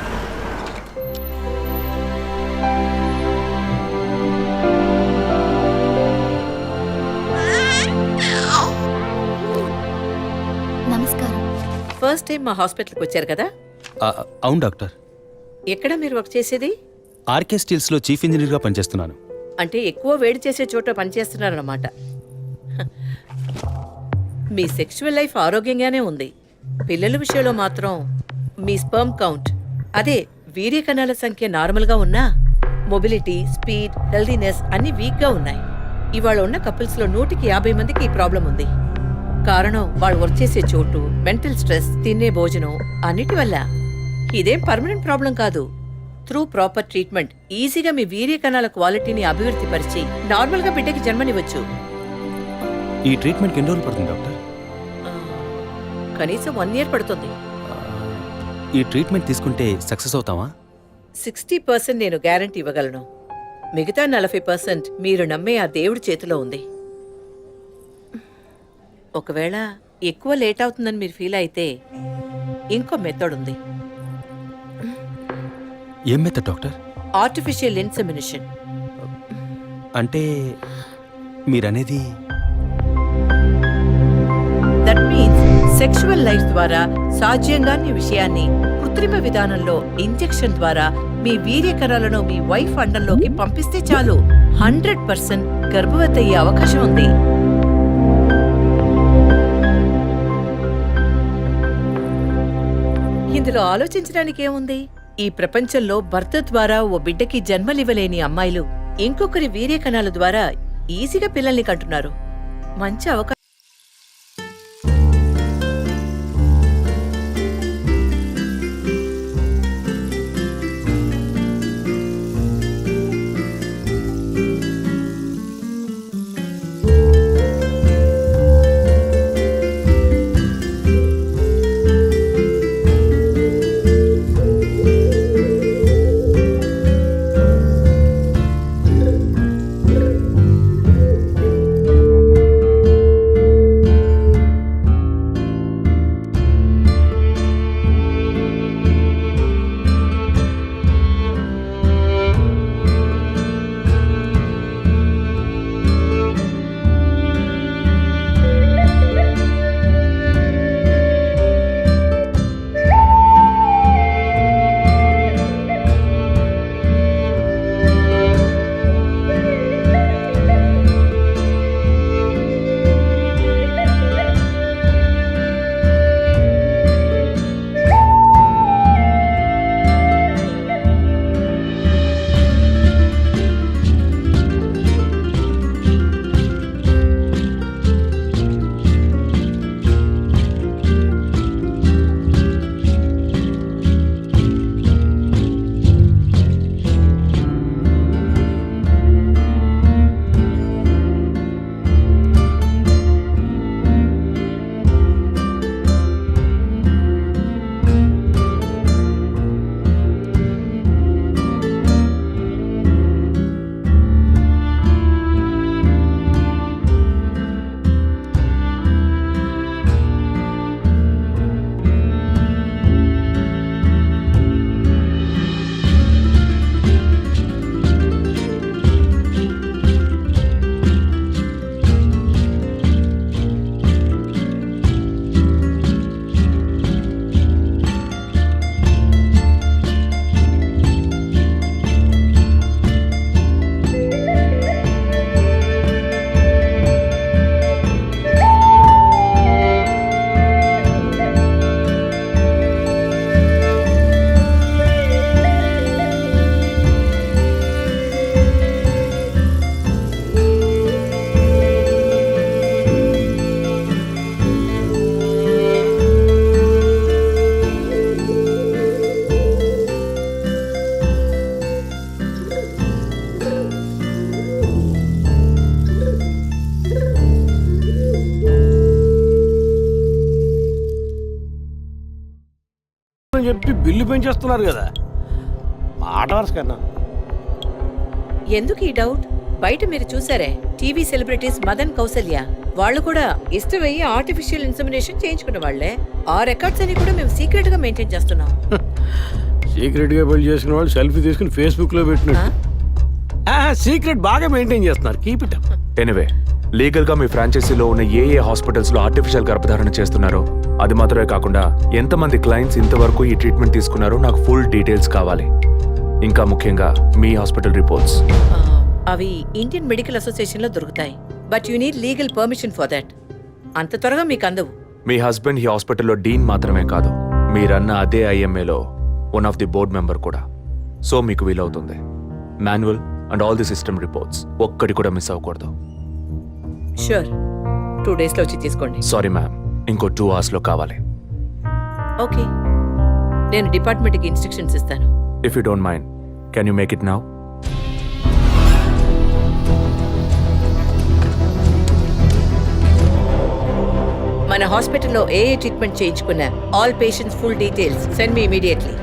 నమస్కారం. ఫస్ట్ టైం మా హాస్పిటల్కి వచ్చారు కదా? అవును డాక్టర్. ఎక్కడ మీరు వర్క్ చేసేది? ఆర్కే స్టీల్స్లో చీఫ్ ఇంజనీర్గా పనిచేస్తున్నాను. అంటే ఎక్కువ వేడి చేసే చోట పనిచేస్తున్నారన్నమాట. మీ సెక్షువల్ లైఫ్ ఆరోగ్యంగానే ఉంది. పిల్లల విషయంలో మాత్రం మీ స్పర్మ్ కౌంట్, అదే వీర్య కణాల సంఖ్య నార్మల్గా ఉన్నా మొబిలిటీ, స్పీడ్, హెల్దీనెస్ అన్ని వీక్గా ఉన్నాయి. ఇవాళ ఉన్న కపుల్స్లో 150 మందికి ఈ ప్రాబ్లం ఉంది. కారణం వాళ్ళు వర్క్ చేసే చోటు, మెంటల్ స్ట్రెస్, తినే భోజనం అన్నిటి వల్ల. ఇదేం పర్మనెంట్ ప్రాబ్లం కాదు. త్రూ ప్రాపర్ ట్రీట్మెంట్ ఈజీగా మీ వీర్య కణాల క్వాలిటీని అభివృద్ధి పరిచి నార్మల్గా బిడ్డకి జన్మనివ్వచ్చు. ఈ ట్రీట్మెంట్కి ఎన్ని రోజులు పడుతుంది డాక్టర్? కనీసం 1 year పడుతుంది. ఈ ట్రీట్మెంట్ తీసుకుంటే సక్సెస్ అవుతావా? 60% నేను గ్యారంటీ ఇవ్వగలను. మిగతా 40% మీరు నమ్మే ఆ దేవుడి చేతిలో ఉంది. ఒకవేళ ఎక్కువ లేట్ అవుతుందని మీరు ఫీల్ అయితే ఇంకో మెథడ్ ఉంది. ఏం మెథడ్ డాక్టర్? Artificial insemination. అంటే మీరనేది? దట్ మీన్స్ సెక్షువల్ లైఫ్ ద్వారా సాధ్యంగాని విషయాన్ని కృత్రిమ విధానంలో ఇంజెక్షన్ ద్వారా మీ వీర్య కణాలను మీ వైఫ్ అండంలోకి పంపిస్తే చాలు 100% గర్భవతి అయ్యే అవకాశం ఉంది. ఇందులో ఆలోచించడానికి ఏముంది? ఈ ప్రపంచంలో భర్త ద్వారా ఓ బిడ్డకి జన్మలివ్వలేని అమ్మాయిలు ఇంకొకరి వీర్య కణాల ద్వారా ఈజీగా పిల్లల్ని కంటున్నారు. మంచి అవకాశం. అని చెప్పి బిల్లు పెంచేస్తున్నారు కదా. మాట వరుస కన్నా. ఎందుకు ఈ డౌట్? బయట మీరు చూసారే, టీవీ సెలబ్రిటీస్ మదన్ కౌసల్య వాళ్ళు కూడా ఇష్టమయ్యి ఆర్టిఫిషియల్ ఇన్సెమినేషన్ చేయించుకున్న వాళ్లే. ఆ రికార్డ్స్ అని కూడా మేము సీక్రెట్ గా మెయింటైన్ చేస్తున్నాం. సీక్రెట్ గా పెళ్లి చేసుకున్న వాళ్ళు సెల్ఫీ తీసుకుని ఫేస్బుక్ లో పెట్టినట్టు సీక్రెట్ బాగా మెయింటైన్ చేస్తున్నారు. Keep it up. ఎనివే, లీగల్గా మీ ఫ్రాంచైజీలో ఉన్న ఏ హాస్పిటల్స్లో ఆర్టిఫిషియల్ గర్భధారణ చేస్తున్నారో అది మాత్రమే కాకుండా ఎంతమంది క్లయింట్స్ ఇంతవరకు ఈ ట్రీట్మెంట్ తీసుకున్నారో నాకు ఫుల్ డీటెయిల్స్ కావాలి. ఇంకా ముఖ్యంగా మీ హాస్పిటల్ రిపోర్ట్స్. అవి ఇండియన్ మెడికల్ అసోసియేషన్ లో దొరుకుతాయి. But you need legal permission for that. అంత త్వరగా మీకు అందవు. మీ హస్బెండ్ ఈ హాస్పిటల్లో డీన్ మాత్రమే కాదు, మీరన్న అదే ఐఎంఏలో one of the board member కూడా. సో మీకు వీలవుతుంది. Manual and all the system reports ఒక్కటి కూడా మిస్ అవ్వకూడదు. షూర్, 2 days లో వచ్చి తీసుకోండి. సారీ మ్యామ్, ఇంకో 2 hours లో కావాలి. ఓకే, నేను డిపార్ట్మెంట్కి ఇన్స్ట్రక్షన్స్ ఇస్తాను. If you don't mind, can you make it now? మన హాస్పిటల్లో ఏ ట్రీట్మెంట్ చేయించుకున్నా all patients full details send me immediately.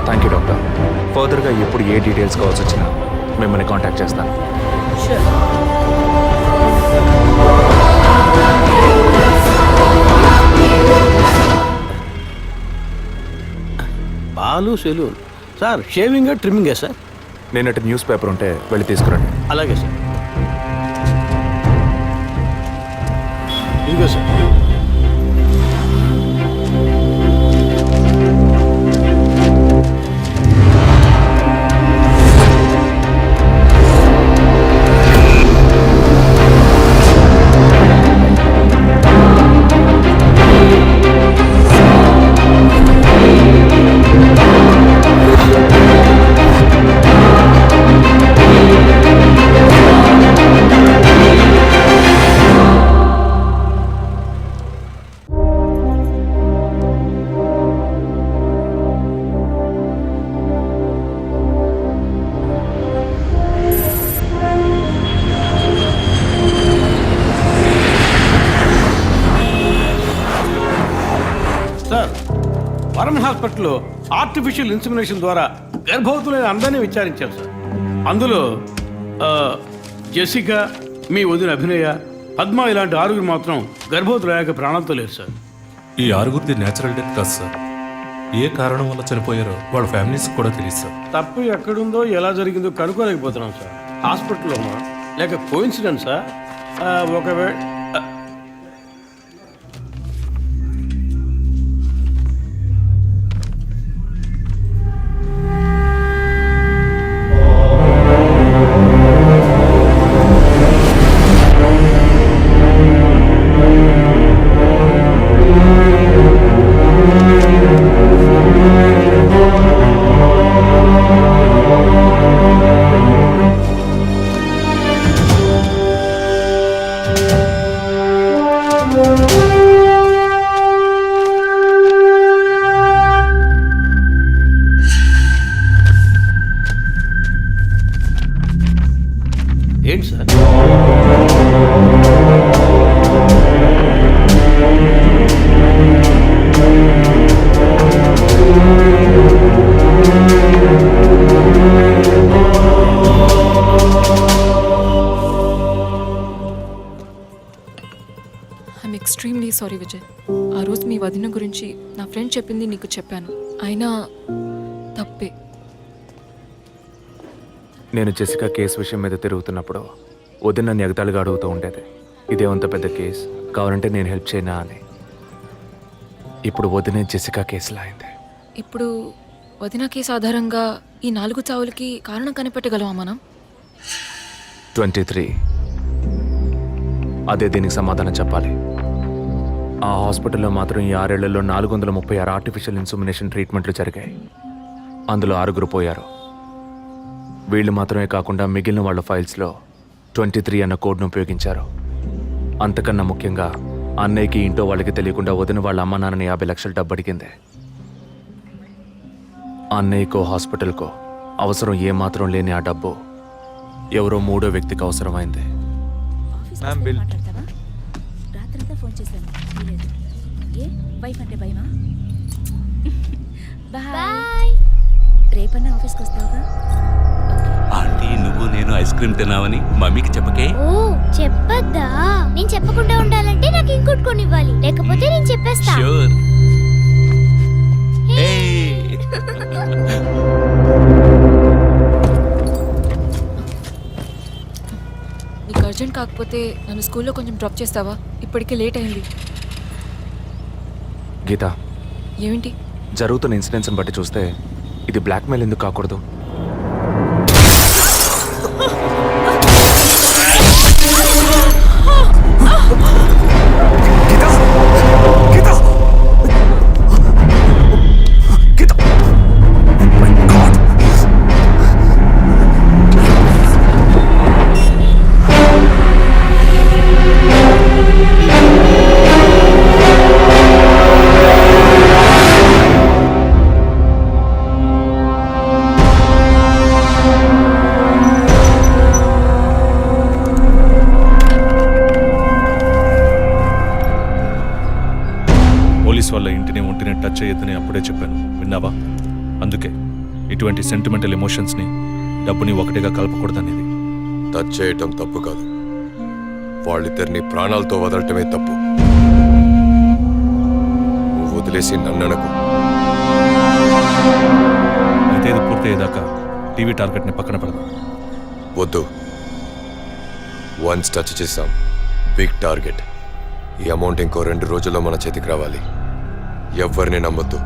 Thank you doctor. ఫర్దర్గా ఎప్పుడు ఏ డీటెయిల్స్ కావాల్సి వచ్చినా మిమ్మల్ని కాంటాక్ట్ చేస్తాను. Sure. Balu salon sir. Shaving ట్రిమ్మింగే సార్? నేనటి న్యూస్ పేపర్ ఉంటే వెళ్ళి తీసుకురండి. అలాగే సార్. ఇదిగో సార్. సార్, వరం హాస్పిటల్లో ఆర్టిఫిషియల్ ఇన్సెమినేషన్ ద్వారా గర్భవతులైన అందరినీ విచారించారు సార్. అందులో జెసికా, మీ వదిన అభినయ, పద్మ ఇలాంటి 6 మాత్రం గర్భవతులయ్యాక ప్రాణాలతో లేరు సార్. ఈ 6 నేచురల్ డెత్ కాదు సార్. ఏ కారణం వల్ల చనిపోయారో వాళ్ళ ఫ్యామిలీస్ కూడా తెలియదు సార్. తప్పు ఎక్కడుందో ఎలా జరిగిందో కనుక్కోలేకపోతున్నాం సార్. హాస్పిటల్లోనా లేక కోఇన్సిడెన్సా? ఒకవేళ ఏంటి sir? I'm extremely sorry Vijay. ఆ రోజు మీ వదిన గురించి నా ఫ్రెండ్ చెప్పింది నీకు చెప్పాను. అయినా తప్పే. నేను జెసికా కేసు విషయం మీద తిరుగుతున్నప్పుడు వదిన నన్ను ఎగతాళిగా అడుగుతూ ఉండేది, ఇదేమంత పెద్ద కేసు, కావాలంటే నేను హెల్ప్ చేయనా అని. ఇప్పుడు వదిన జెసికా కేసులా అయింది. ఇప్పుడు వదిన కేసు ఆధారంగా ఈ 4 చావులకి కారణం కనిపెట్టగలమా మనం? 23. అదే దీనికి సమాధానం చెప్పాలి. ఆ హాస్పిటల్లో మాత్రం ఈ 6 ఏళ్లలో 436 ఆర్టిఫిషియల్ ఇన్సెమినేషన్ ట్రీట్మెంట్లు జరిగాయి. అందులో 6 పోయారు. వీళ్ళు మాత్రమే కాకుండా మిగిలిన వాళ్ళ ఫైల్స్లో 23 అన్న కోడ్ను ఉపయోగించారు. అంతకన్నా ముఖ్యంగా అన్నయ్యకి ఇంట్లో వాళ్ళకి తెలియకుండా వదిన వాళ్ళ అమ్మ నాన్నని 50 లక్షలు డబ్బు అడిగింది. అన్నయ్యకో హాస్పిటల్కో అవసరం ఏమాత్రం లేని ఆ డబ్బు ఎవరో 3వ వ్యక్తికి అవసరమైంది. Ma'am bill. వచ్చేసాను. లేదు. ఏ వైఫ్ అంటే భయమా? బాయ్. రేపన్నా ఆఫీస్కి వస్తావుగా? ఆంటీ నువ్వు నేను ఐస్ క్రీమ్ తిన్నావని మమ్మీకి చెప్పకే. ఓ చెప్పద్దా? నేను చెప్పకుండా ఉండాలంటే నాకు ఇంకోటి కొనివ్వాలి, లేకపోతే నేను చెప్పేస్తా. షూర్. నీకు అర్జెంట్ కాకపోతే నన్ను స్కూల్లో కొంచెం డ్రాప్ చేస్తావా? ఇప్పటికే లేట్ అయింది. గీత, ఏమిటి? జరుగుతున్న ఇన్సిడెంట్స్ని బట్టి చూస్తే ఇది బ్లాక్మెయిల్ ఎందుకు కాకూడదు? పోలీస్ వాళ్ళ ఇంటిని ఒంటిని టచ్ చేయొద్దని అప్పుడే చెప్పాను, విన్నావా? అందుకే ఇటువంటి సెంటిమెంటల్ ఎమోషన్స్ని డబ్బుని ఒకటిగా కలపకూడదనేది. టచ్ చేయటం తప్పు కాదు, వాళ్ళిద్దరిని ప్రాణాలతో వదలటమే తప్పు. నువ్వు వదిలేసి నన్ననకు. అయితే ఇది పూర్తయ్యేదాకా టీవీ టార్గెట్ని పక్కన పెడదాం. వద్దు, వన్స్ టచ్ చేసాం, బిగ్ టార్గెట్. ఈ అమౌంట్ ఇంకో 2 రోజుల్లో మన చేతికి రావాలి. ఎవరిని నమ్మొద్దు,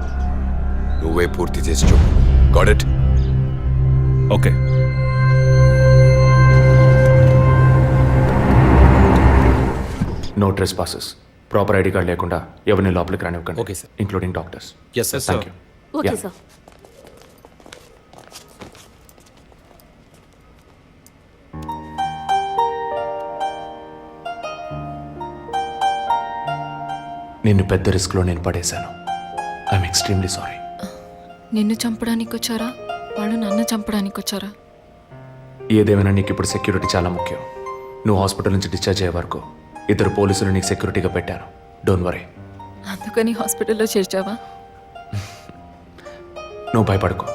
నువ్వే పూర్తి చేసి చూపు. Got it? Okay. No trespasses. Proper ID card లేకుండా ఎవరిని లోపలికి రానివ్వకండి. Okay sir. Including doctors. Yes sir. Thank you. Okay sir. నిన్ను పెద్ద రిస్క్లో నేను పడేశాను. I'm extremely sorry. నిన్ను చంపడానికి వచ్చారా? వాళ్ళు నన్ను చంపడానికి వచ్చారా? ఏదేమైనా నీకు ఇప్పుడు సెక్యూరిటీ చాలా ముఖ్యం. నువ్వు హాస్పిటల్ నుంచి డిశ్చార్జ్ అయ్యే వరకు 2 పోలీసులు నీకు సెక్యూరిటీగా పెట్టాను. Don't worry. అందుకని హాస్పిటల్లో చేర్చావా? నువ్వు భయపడుకో,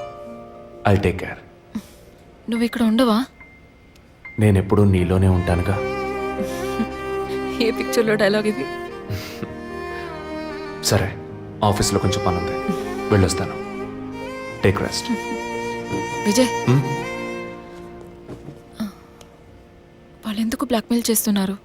ఐ టేక్ కేర్. నువ్వు ఇక్కడ ఉండవా? నేను ఎప్పుడూ నీలోనే ఉంటానుగా. ఏ పిక్చర్లో డైలాగ్ ఇది? సరే, ఆఫీస్లో కొంచెం పని ఉంది, వెళ్ళొస్తాను. Take rest. విజయ్, వాళ్ళు ఎందుకు బ్లాక్మెయిల్ చేస్తున్నారు?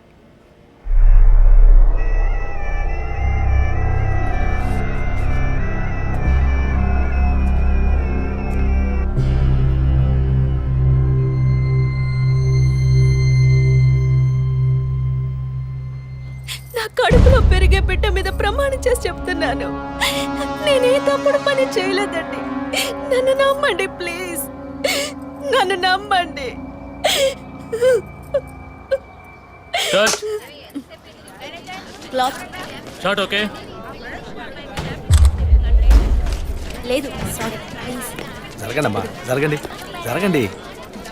నా కడుపులో పెరిగే బిడ్డ మీద ప్రమాణం చేసి చెప్తున్నాను, నేనే తప్పుడు పని చేయలేదండి. నన్ను నమ్మండి ప్లీజ్, నన్ను నమ్మండి. Short okay. లేదు సారీ ప్లీజ్. జరగండి అమ్మా, జరగండి జరగండి.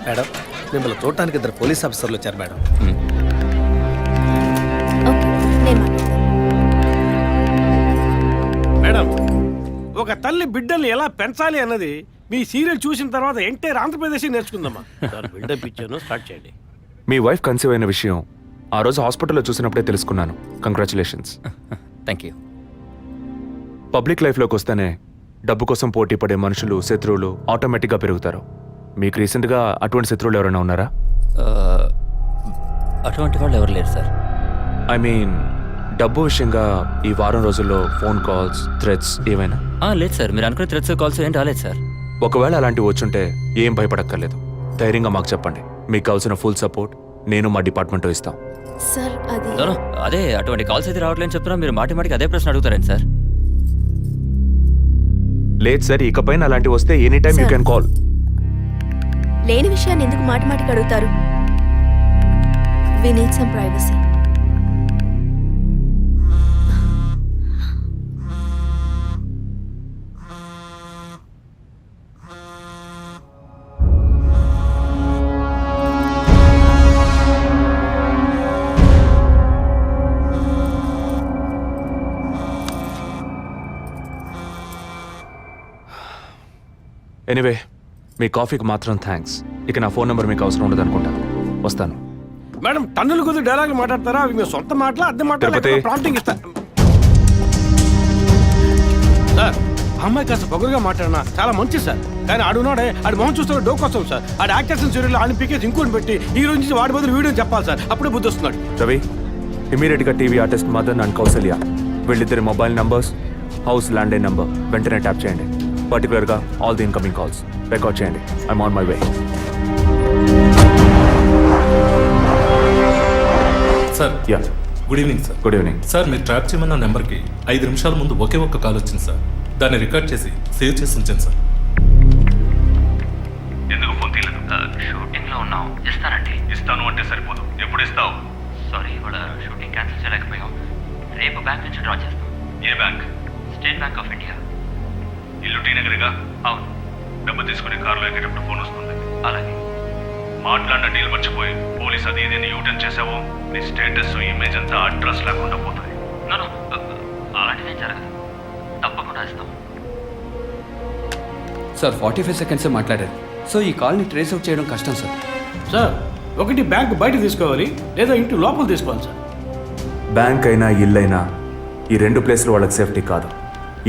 మేడం, మిమ్మల్ని చూడటానికి 2 పోలీస్ ఆఫీసర్లు వచ్చారు మేడం. మేడం, ఒక తల్లి బిడ్డల్ని ఎలా పెంచాలి అన్నది మీ సీరియల్ చూసిన తర్వాత ఎంటైర్ ఆంధ్రప్రదేశ్ నేర్చుకుందామా. బిల్డప్ ఇచ్చాను, స్టార్ట్ చేయండి. మీ వైఫ్ కన్సీవ్ అయిన విషయం ఆ రోజు హాస్పిటల్లో చూసినప్పుడే తెలుసుకున్నాను. కంగ్రాచులేషన్స్. Thank you. పబ్లిక్ లైఫ్లోకి వస్తేనే డబ్బు కోసం పోటీ పడే మనుషులు, శత్రువులు ఆటోమేటిక్గా పెరుగుతారు. మీకు రీసెంట్గా అటువంటి శత్రువులు ఎవరైనా ఉన్నారా? అటువంటి వాళ్ళు ఎవరు లేరు సార్. ఐ మీన్ డబ్బు విషయంగా ఈ వారం రోజుల్లో ఫోన్ కాల్స్, థ్రెట్స్ ఏమైనా? లేదు సార్, మీరు అనుకునే థ్రెట్స్ కాల్స్ ఏం రాలేదు సార్. ఒకవేళ అలాంటివి వచ్చుంటే ఏం భయపడక్కర్లేదు, ధైర్యంగా మాకు చెప్పండి. మీకు కావాల్సిన ఫుల్ సపోర్ట్ నేను మా డిపార్ట్మెంట్లో ఇస్తాం. సార్ అది అదే అటువంటి కాల్స్ అయితే రావట్లేని చెప్తున్నా, మీరు మాటికి అదే ప్రశ్న అడుగుతారండి సార్. లేదు సార్, ఇకపైన అలాంటివి వస్తే any time you can call. లేని విషయాన్ని ఎందుకు మాటికి అడుగుతారు? We need some privacy. Anyway మీ కాఫీకి మాత్రం థ్యాంక్స్. ఇక నా ఫోన్ నెంబర్ మీకు అవసరం ఉండదు అనుకుంటా. వస్తాను. మేడం టన్నుల కొద్ది డైలాగులు మాట్లాడతారా? అవి మీ సొంత మాటలా అద్దె మాటలా తిరుపతి. ప్రాంప్టింగ్ ఇస్తా. సార్ ఆ అమ్మాయి కాస్త పొగరుగా మాట్లాడినా చాలా మంచిది సార్. కానీ ఆడున్నాడే ఆడి మొహం చూస్తే డోకొస్తాం సార్. ఆడి యాక్టర్స్ సీరియల్ ఆడిని పీకేసి ఇంకోటి పెట్టి ఈ రోజు నుంచి వాడి బదులు వీడియో చెప్పాలి సార్. అప్పుడే బుద్ధి వస్తున్నాడు. రవి, ఇమీడియట్గా TV artist Madan and Kausalya వీళ్ళిద్దరి mobile numbers, house landline number వెంటనే ట్యాప్ చేయండి. పర్టికులర్గా all the incoming calls record చేయండి. I'm on my way. Sir ya, good evening sir. Good evening. Sir మీరు ట్రాప్ చేయమన్న నెంబర్కి 5 నిమిషాల ముందు ఒకే ఒక్క కాల్ వచ్చింది సార్. దాన్ని రికార్డ్ చేసి సేవ్ చేసి ఉంచాను సార్. ఎందుకు ఫోన్ తీయలేదు? షూటింగ్లో ఉన్నాం. ఇస్తానండి. ఇస్తాను అంటే సరిపోదు. ఎప్పుడు ఇస్తావు? సారీ, ఇవాళ షూటింగ్ క్యాన్సిల్ చేయలేకపోయాం. రేపు బ్యాంక్ నుంచి డ్రా చేస్తాం. ఏ bank? State Bank of India. ఇల్లు టీ నగర్గా? అవును. డబ్బు తీసుకుని కారులో ఎక్కేటప్పుడు ఫోన్ వస్తుంది. అలాగే. మాట్లాడిన డీల్ మర్చిపోయి పోలీస్ అది ఏదైనా యూటర్న్ చేసావో నీ స్టేటస్ ఇమేజ్ అంతా అడ్రస్ లేకుండా పోతాయి. అలాంటిదేం జరగదు. తప్పకుండా ఇస్తాం. సార్ 45 సెకండ్సే మాట్లాడారు. సో ఈ కాల్ని ట్రేస్ అవుట్ చేయడం కష్టం సార్. సార్ ఒకటి బ్యాంక్ బయట తీసుకోవాలి, లేదా ఇంటి లోపల తీసుకోవాలి సార్. బ్యాంక్ అయినా ఇల్లైనా ఈ 2 ప్లేస్లు వాళ్ళకి సేఫ్టీ కాదు.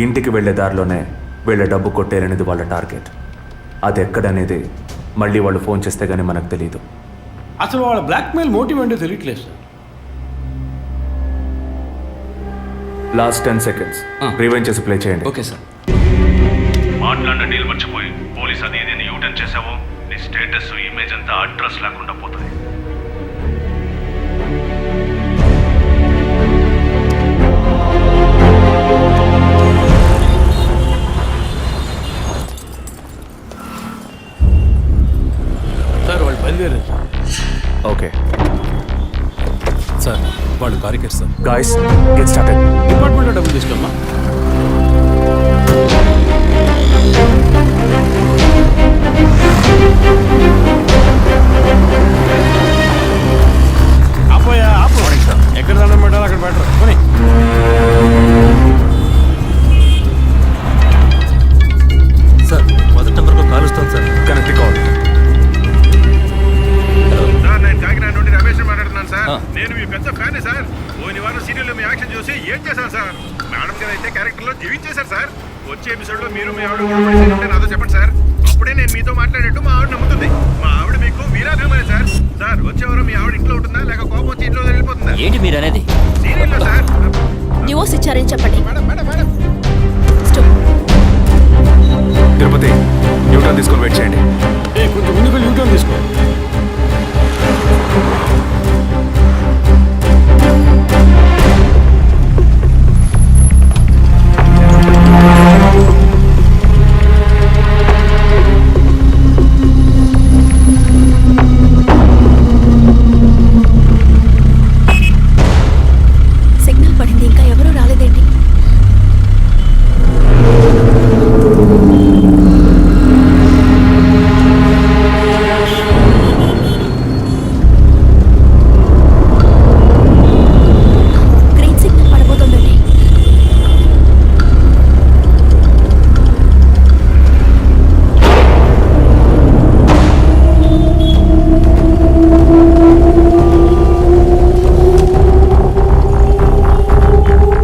ఇంటికి వెళ్ళే దారిలోనే వీళ్ళ డబ్బు కొట్టేరనేది వాళ్ళ టార్గెట్. అది ఎక్కడనేది మళ్ళీ వాళ్ళు ఫోన్ చేస్తే గానీ మనకు తెలియదు. అసలు వాళ్ళ బ్లాక్మెయిల్ మోటివ్ ఏంటో తెలియట్లేదు సార్. లాస్ట్ 10 సెకండ్స్ రివైండ్ చేసి ప్లే చేయండి. Okay sir. మాట్లాడిన డీల్ మర్చిపోయి పోలీస్ అది ఏదైనా యూటర్న్ చేసావో నీ స్టేటస్ ఇమేజ్ అంతా అడ్రస్ లేకుండా పోతాయి. సార్ వాళ్ళు బయలుదేరారు సార్. ఓకే సార్ వాళ్ళు కారికేర్ సార్. Guys, get started. డిపార్ట్మెంట్లో డబ్బులు తీసుకోమ్మా. ఆపోయా ఆపో. ఎక్కడ దండం పెట్టాలి అక్కడ పెట్టరు. పోనీ. సార్ మొదటి నెంబర్కి కాల్ వస్తుంది సార్. Connect call. సార్ నేను కాకినాడ నుండి రమేష్ మాట్లాడుతున్నాను సార్. నేను మీ పెద్ద ఫ్యానే సార్. పోయిన వారం సీరియల్లో మీ యాక్షన్ చూసి ఏం చేశాను సార్. మేడం గారు అయితే క్యారెక్టర్లో జీవించేశారు సార్. వచ్చే ఎపిసోడ్లో మీరు మీ ఆవిడ ఉంటే నాతో చెప్పండి సార్. అప్పుడే నేను మీతో మాట్లాడేట్టు మా ఆవిడ నమ్ముతుంది. మా ఆవిడ మీకు వీరాభిమాని సార్. సార్ వచ్చే వారం మీ ఆవిడ ఇంట్లో ఉంటుందా లేక కోపం వచ్చి ఇంట్లో వెళ్ళిపోతుందా? ఏంటి మీరు అనేది? సీరియల్లో సార్. డివోర్స్ ఇచ్చారని చెప్పండి. Madam madam madam Tirupati, U turn తీసుకొని వెయిట్ చేయండి. కొంచెం ముందుకు యూటర్న్ తీసుకో. సిగ్నల్ పడింది, ఇంకా ఎవరూ రాలేదేంటి? గ్రీన్ సిగ్నల్ పడబోతోందండి.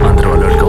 అందరూ అలర్ట్గా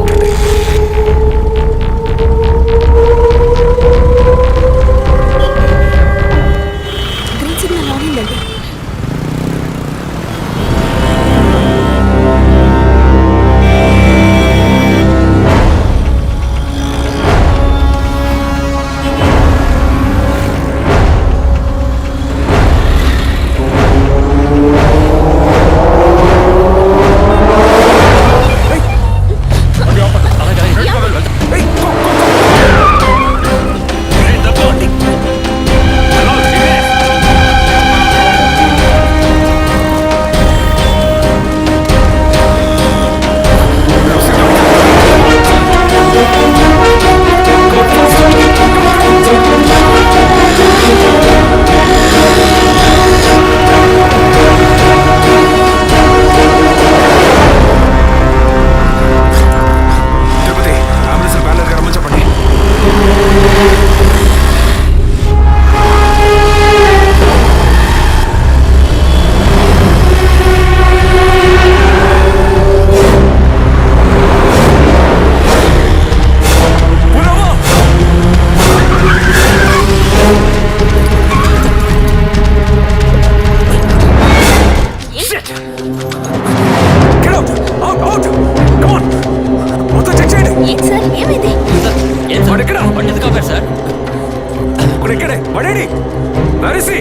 ఏమైంది? వాడెక్కడ సార్ ఇక్కడే వాడేడి నరిసి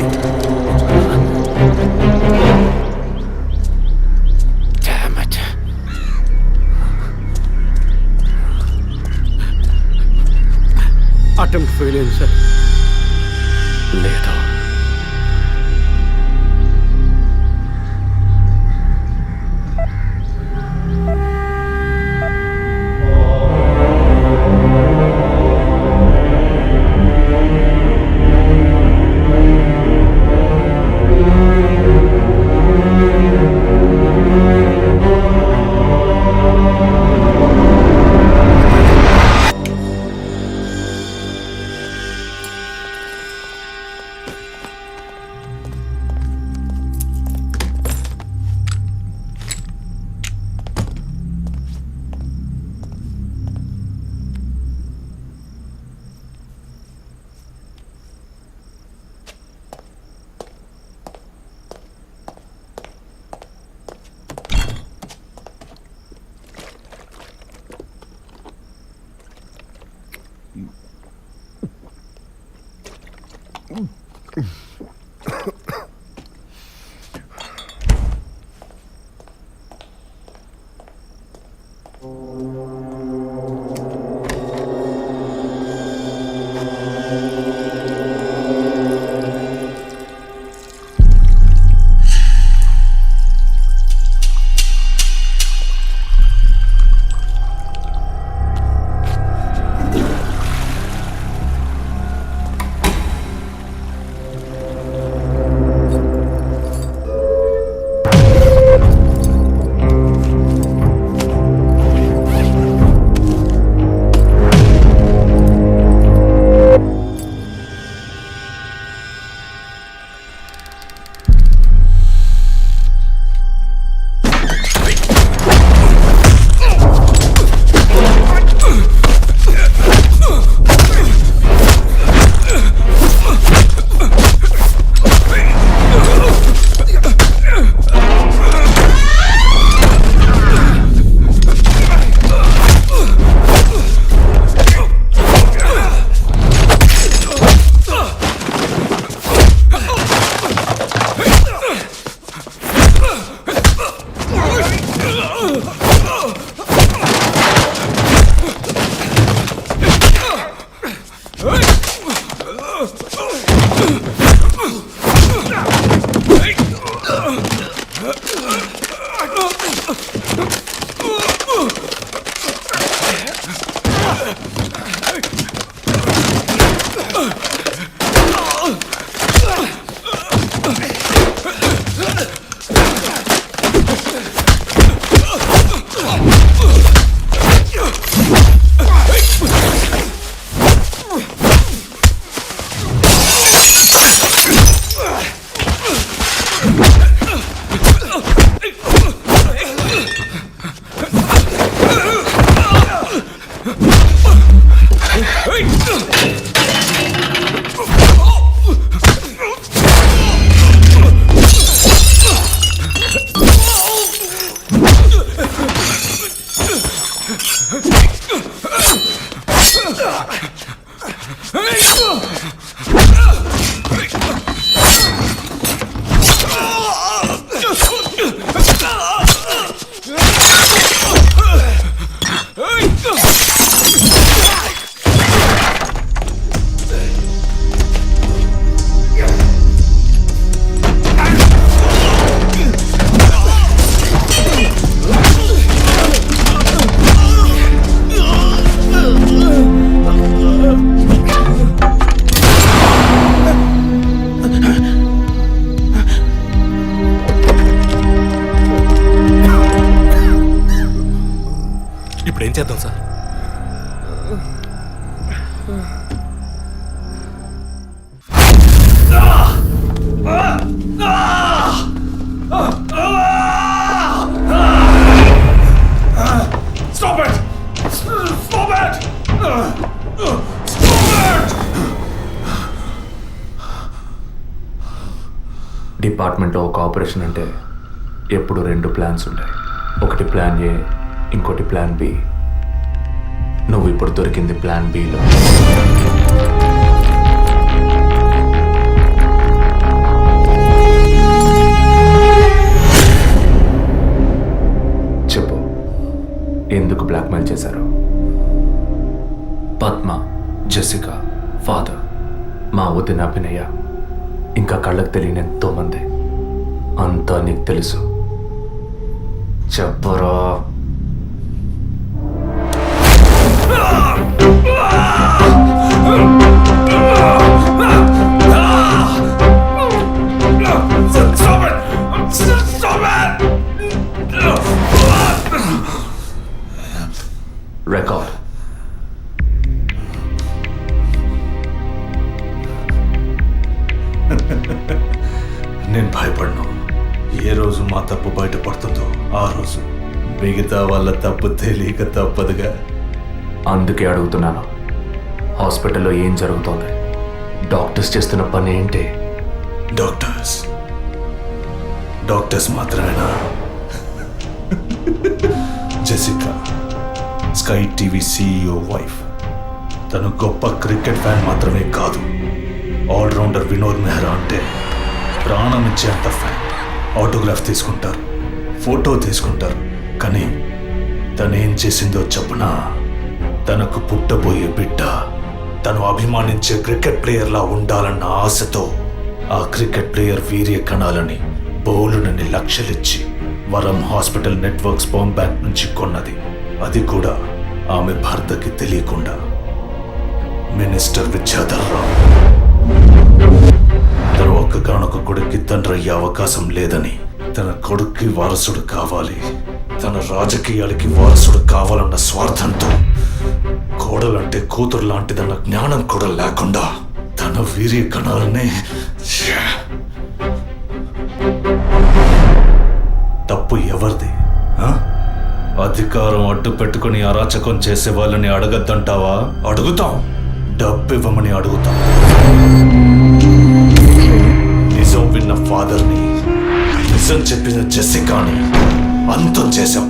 అటెంప్ట్ ఫెయిల్ అయింది సార్. లేదు. ఇప్పుడు ఏం చేద్దాం sir? Stop it! Stop it! డిపార్ట్మెంట్లో ఒక ఆపరేషన్ అంటే ఎప్పుడు రెండు ప్లాన్స్ ఉంటాయి. ఒకటి ప్లాన్ ఏ, ఇంకోటి ప్లాన్ బి. నువ్వు ఇప్పుడు దొరికింది ప్లాన్ బిలో. చెప్పు, ఎందుకు బ్లాక్మెయిల్ చేశారు? పద్మ, జెసికా, ఫాదర్, మా వదిన అభినయ, ఇంకా కళ్ళకు తెలియని ఎంతో మంది. అంతా నీకు తెలుసు. చెప్పరా. రికార్డ్. నేను భయపడను. ఏ రోజు మా తప్పు బయటపడుతుందో ఆ రోజు మిగతా వాళ్ళ తప్పు తెలియక తప్పదుగా. అందుకే అడుగుతున్నాను, హాస్పిటల్లో ఏం జరుగుతోంది? డాక్టర్స్ చేస్తున్న పని ఏంటి? డాక్టర్స్ మాత్రమేనా? Jessica, sky TV CEO wife. తను గొప్ప క్రికెట్ ఫ్యాన్ మాత్రమే కాదు, ఆల్రౌండర్ వినోద్ మెహ్రా అంటే ప్రాణం ఇచ్చేంత ఫ్యాన్. ఆటోగ్రాఫ్ తీసుకుంటారు, ఫోటో తీసుకుంటారు. కానీ తనేం చేసిందో చెప్పునా? తనకు పుట్టబోయే బిడ్డ తను అభిమానించే క్రికెట్ ప్లేయర్లా ఉండాలన్న ఆశతో ఆ క్రికెట్ ప్లేయర్ వీర్య కణాలని బౌలునని లక్షలిచ్చి వరం హాస్పిటల్ నెట్వర్క్ స్పర్మ్ బ్యాంక్ నుంచి కొన్నది. అది కూడా ఆమె భర్తకి తెలియకుండా. మినిస్టర్ విద్యాధర్ రావు తన ఒక్కగానొక్క కొడుక్కి తండ్రి అయ్యే అవకాశం లేదని, తన కొడుక్కి వారసుడు కావాలి, తన రాజకీయాలకి వారసుడు కావాలన్న స్వార్థంతో, కోడలంటే కూతురు లాంటిదన్న జ్ఞానం కూడా లేకుండా తన వీర్య కణాలనే. తప్పు ఎవరిది? అధికారం అడ్డు పెట్టుకుని అరాచకం చేసే వాళ్ళని అడగద్దంటావా? అడుగుతాం. డబ్బు ఇవ్వమని అడుగుతాం. నిజం విన్న ఫాదర్ని, నిజం చెప్పిన జెసికాని అంతం చేశాం.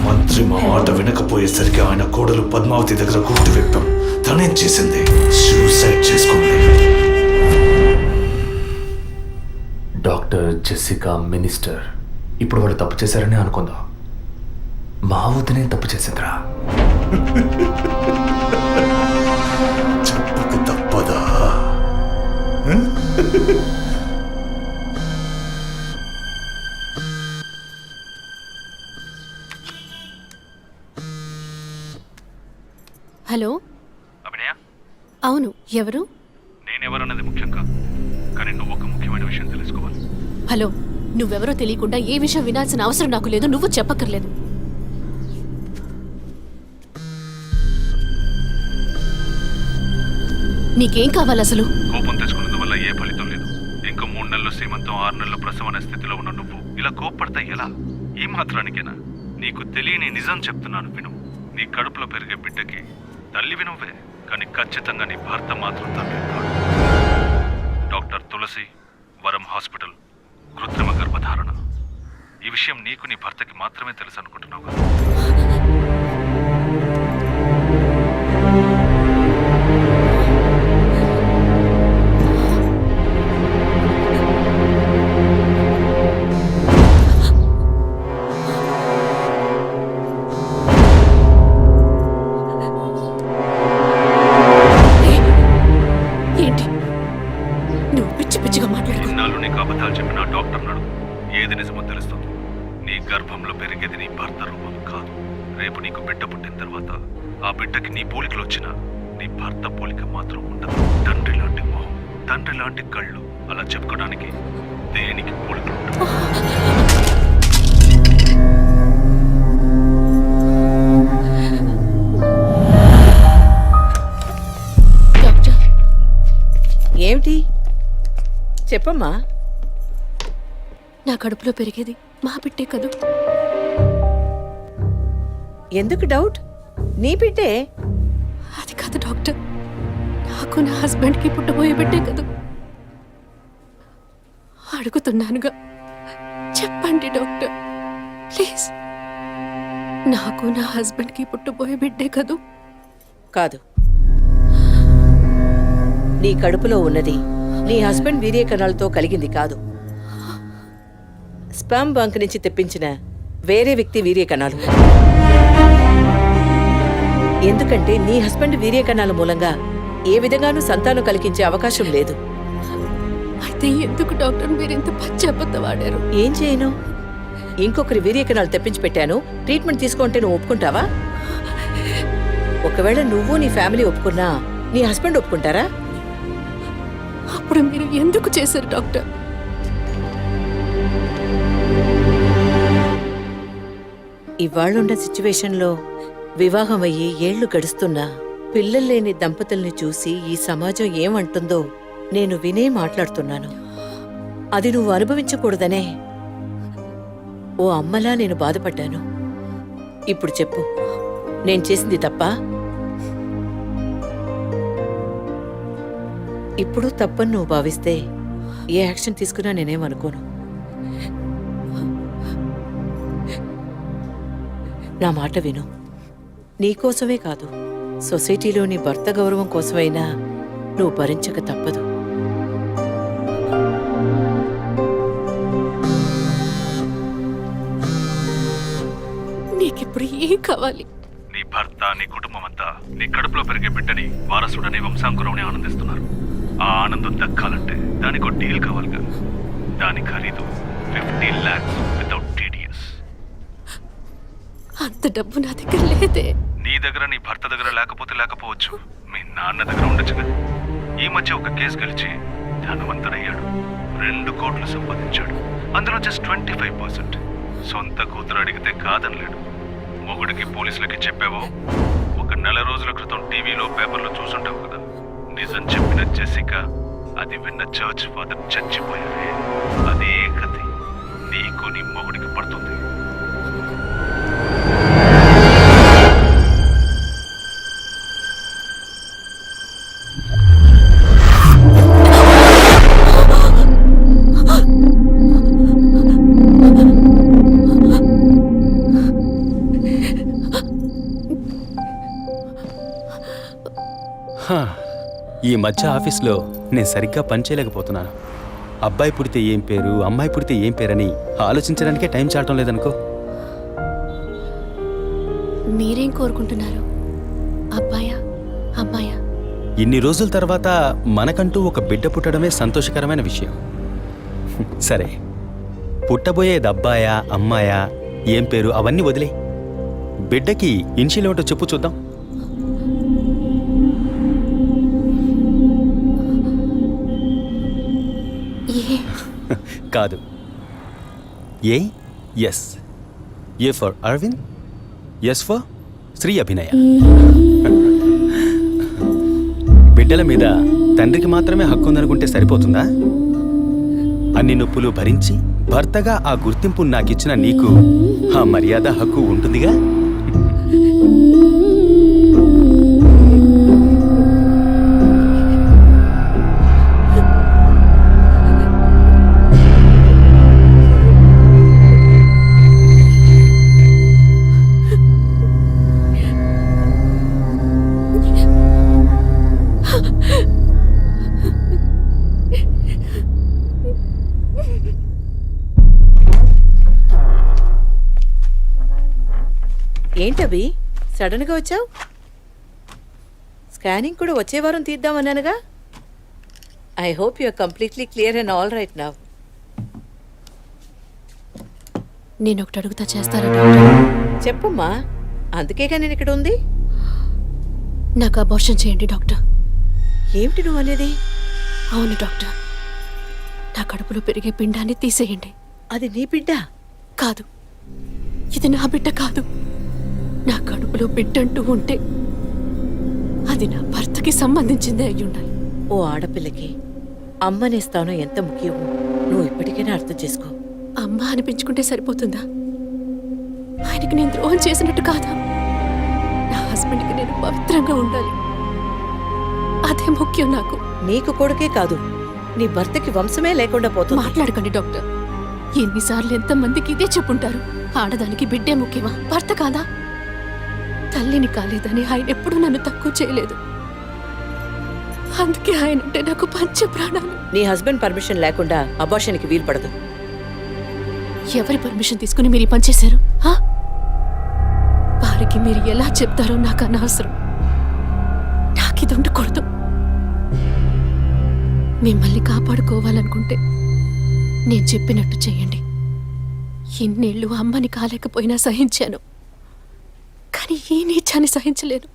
మంత్రి మా మాట వినకపోయేసరికి ఆయన కోడలు పద్మావతి దగ్గర గుర్తు విప్పాం. తనేం చేసింది? సూసైడ్ చేసుకుంది. డాక్టర్, జెసికా, మినిస్టర్, ఇప్పుడు వాళ్ళు తప్పు చేశారని అనుకుందాం. మా వదినే తప్పు చేసిందిరా. చెప్పక తప్పదా? హలో. అభినయ, అవును, ఎవరు? నేనెవరన్నది ముఖ్యం కాదు, కానీ నువ్వు ఒక ముఖ్యమైన విషయం తెలుసుకోవాలి. హలో, నువ్వెవరో తెలియకుండా ఏ విషయం వినాల్సిన అవసరం నాకు లేదు. నువ్వు చెప్పక్కర్లేదు. నీకేం కావాలి అసలు? కోపం తెచ్చుకున్నందువల్ల ఏ ఫలితం లేదు. ఇంకో 3 నెలలు శ్రీమంతం, 6 నెలలు ప్రసవం అనే స్థితిలో ఉన్న నువ్వు ఇలా కోప్పడతా ఎలా? ఈ మాత్రానికేనా? నీకు తెలియని నిజం చెప్తున్నాను, విను. నీ కడుపులో పెరిగే బిడ్డకి తల్లివి నువ్వే, కానీ ఖచ్చితంగా నీ భర్త మాత్రం తండ్రి కాదు. డాక్టర్ తులసి, వరం హాస్పిటల్, కృత్రిమ గర్భధారణ. ఈ విషయం నీకు నీ భర్తకి మాత్రమే తెలుసు అనుకుంటున్నావు కదా? ఏంటి నువ్వు పిచ్చి పిచ్చిగా మాట్లాడుకో. ఇన్నాళ్ళు నీకు అబద్ధాలు చెప్పిన డాక్టర్ నడు ఏది నిజమో తెలుస్తుంది. నీ గర్భంలో పెరిగేది నీ భర్త రూపం కాదు. రేపు నీకు బిడ్డ పుట్టిన తర్వాత ఆ బిడ్డకి నీ పోలికలు వచ్చినా నీ భర్త పోలిక మాత్రం ఉండదు. తండ్రి లాంటి మొహం, తండ్రి లాంటి కళ్ళు, అలా చెప్పుకోవడానికి దేనికి పోలికలు ఉండవు. డాక్టర్, ఏమిటి చెప్పమ్మా? నా కడుపులో పెరిగేది మా బిడ్డే కదూ. ఎందుకు డౌట్? నీ బిడ్డే. అది కాదు డాక్టర్, నాకు నా హస్బెండ్కి పుట్టబోయే బిడ్డే కదూ. అడుగుతున్నానుగా, చెప్పండి డాక్టర్ ప్లీజ్. నాకు నా హస్బెండ్కి పుట్టబోయే బిడ్డే కదూ. కాదు, నీ కడుపులో ఉన్నది నీ హస్బెండ్ వీర్య కణాలతో కలిగింది కాదు, స్పామ్ బంక్ నుంచి తెప్పించిన వేరే వ్యక్తి వీర్య కణాలు. ఎందుకంటే నీ హస్బెండ్ వీర్య కణాల మూలంగా ఏ విధంగానూ సంతానం కలిగించే అవకాశం లేదు. అయితే ఎందుకు డాక్టర్ మీరు ఇంత పచ్చి అబద్ధం ఆడారు? ఏం చేయను? ఇంకొకరి వీర్య కణాలు తెప్పించి పెట్టాను, ట్రీట్మెంట్ తీసుకుంటే నువ్వు ఒప్పుకుంటావా? ఒకవేళ నువ్వు నీ ఫ్యామిలీ ఒప్పుకున్నా నీ హస్బెండ్ ఒప్పుకుంటారా? అప్పుడు మీరు ఎందుకు చేశారు డాక్టర్? ఇవాళ్ళున్న సిచ్యువేషన్లో వివాహం అయ్యి ఏళ్లు గడుస్తున్నా పిల్లలు లేని దంపతుల్ని చూసి ఈ సమాజం ఏమంటుందో నేను వినే మాట్లాడుతున్నాను. అది నువ్వు అనుభవించకూడదనే ఓ అమ్మలా నేను బాధపడ్డాను. ఇప్పుడు చెప్పు, నేను చేసింది తప్పా? ఇప్పుడు తప్పని నువ్వు భావిస్తే ఏ యాక్షన్ తీసుకున్నా నేనేమనుకోను. నా మాట విను. నీకోసమే కాదు, సొసైటీలో నీ భర్త గౌరవం కోసమైనా నువ్వు భరించక తప్పదు. నీకిప్పుడు ఏం కావాలి? నీ భర్త, నీ కుటుంబం అంతా నీ కడుపులో పెరిగే బిడ్డని వారసుడని వంశాంకురంని ఆనందిస్తున్నారు. ఆ ఆనందం దక్కాలంటే దానికి ఒక డీల్ కావాలిగా. దాని ఖరీదు 50 lakhs వితౌట్ టీడీఎస్. అంత డబ్బు నా దగ్గర లేదే. నీ దగ్గర, నీ భర్త దగ్గర లేకపోతే లేకపోవచ్చు, మీ నాన్న దగ్గర ఉండొచ్చుగా. ఈ మధ్య ఒక కేసు గెలిచి ధనవంతుడయ్యాడు, 2 కోట్లు సంపాదించాడు. అందులో జస్ట్ 25%. సొంత కూతురు అడిగితే కాదనలేడు. మొగుడికి పోలీసులకి చెప్పావో, ఒక నెల రోజుల క్రితం టీవీలో పేపర్లో చూసుంటావు కదా, నిజం చెప్పిన జెసికా, అది విన్న చర్చ్ ఫాదర్ చచ్చిపోయారే. అదే కథ నీకు నీ మొగుడికి పడుతుంది. ఈ మధ్య ఆఫీస్లో నేను సరిగ్గా పనిచేయలేకపోతున్నాను. అబ్బాయి పుడితే ఏం పేరు, అమ్మాయి పుడితే ఏం పేరని ఆలోచించడానికే టైం చాలటం లేదనుకో. మీరేం కోరుకుంటున్నారు? అబ్బాయా, అమ్మాయా? ఇన్ని రోజుల తర్వాత మనకంటూ ఒక బిడ్డ పుట్టడమే సంతోషకరమైన విషయం. సరే, పుట్టబోయేది అబ్బాయా, అమ్మాయా, ఏం పేరు అవన్నీ వదిలే. బిడ్డకి ఇన్షియల్ ఏమిటో చెప్పు చూద్దాం. కాదు, A S. A for Aravind, S for Sri Abhinaya. బిడ్డల మీద తండ్రికి మాత్రమే హక్కు ఉందనుకుంటే సరిపోతుందా? అన్ని నొప్పులు భరించి భర్తగా ఆ గుర్తింపు నాకిచ్చిన నీకు ఆ మర్యాద, హక్కు ఉంటుందిగా. ఏంటవి సడన్ గా వచ్చావు? స్కానింగ్ కూడా వచ్చే వారం తీద్దామన్నానుగా. I hope you are completely clear and all right now. నేను ఒకటి అడుగుతా, చేస్తారా డాక్టర్? చెప్పమ్మా, అందుకేగా నేను ఇక్కడ ఉంది. నాకు అబార్షన్ చేయండి డాక్టర్. ఏమిటి నువ్వు అనేది? అవును డాక్టర్, నా కడుపులో పెరిగే పిండాన్ని తీసేయండి. అది నీ బిడ్డ కాదు, ఇది నా బిడ్డ కాదు. నా కడుపులో బిడ్డంటూ ఉంటే అది నా భర్తకి సంబంధించిందే అయి ఉండాలి. ఓ ఆడపిల్లకి అమ్మనే స్థానం ఎంత ముఖ్యమో నువ్వు ఇప్పటికైనా అర్థం చేసుకో. అమ్మ అనిపించుకుంటే సరిపోతుందా? ఆయనకి నేను ద్రోహం చేసినట్టు కాదా? నా హస్బెండ్కి నేను పవిత్రంగా ఉండాలి, అదే ముఖ్యం నాకు. నీకు కొడుకే కాదు, నీ భర్తకి వంశమే లేకుండా పోతుంది. మాట్లాడకండి డాక్టర్. ఎన్నిసార్లు ఎంతమందికి ఇదే చెప్పుంటారు. ఆడదానికి బిడ్డే ముఖ్యమా, భర్త కాదా? తల్లిని కాలేదని ఆయన ఎప్పుడూ నన్ను తక్కువ చేయలేదు. అందుకే ఆయన అంటే నాకు పంచ ప్రాణాలు. నీ హస్బెండ్ పర్మిషన్ లేకుండా అబార్షన్కి వీలు పడదు. ఎవరి పర్మిషన్ తీసుకుని మీరు ఈ పని చేశారు? వారికి మీరు ఎలా చెప్తారో నాకు అనవసరం. నాకు ఇది ఉండకూడదు. మిమ్మల్ని కాపాడుకోవాలనుకుంటే నేను చెప్పినట్టు చేయండి. ఇన్నేళ్ళు అమ్మని కాలేకపోయినా సహించాను, కానీ ఈ నీచాన్ని సహించలేను.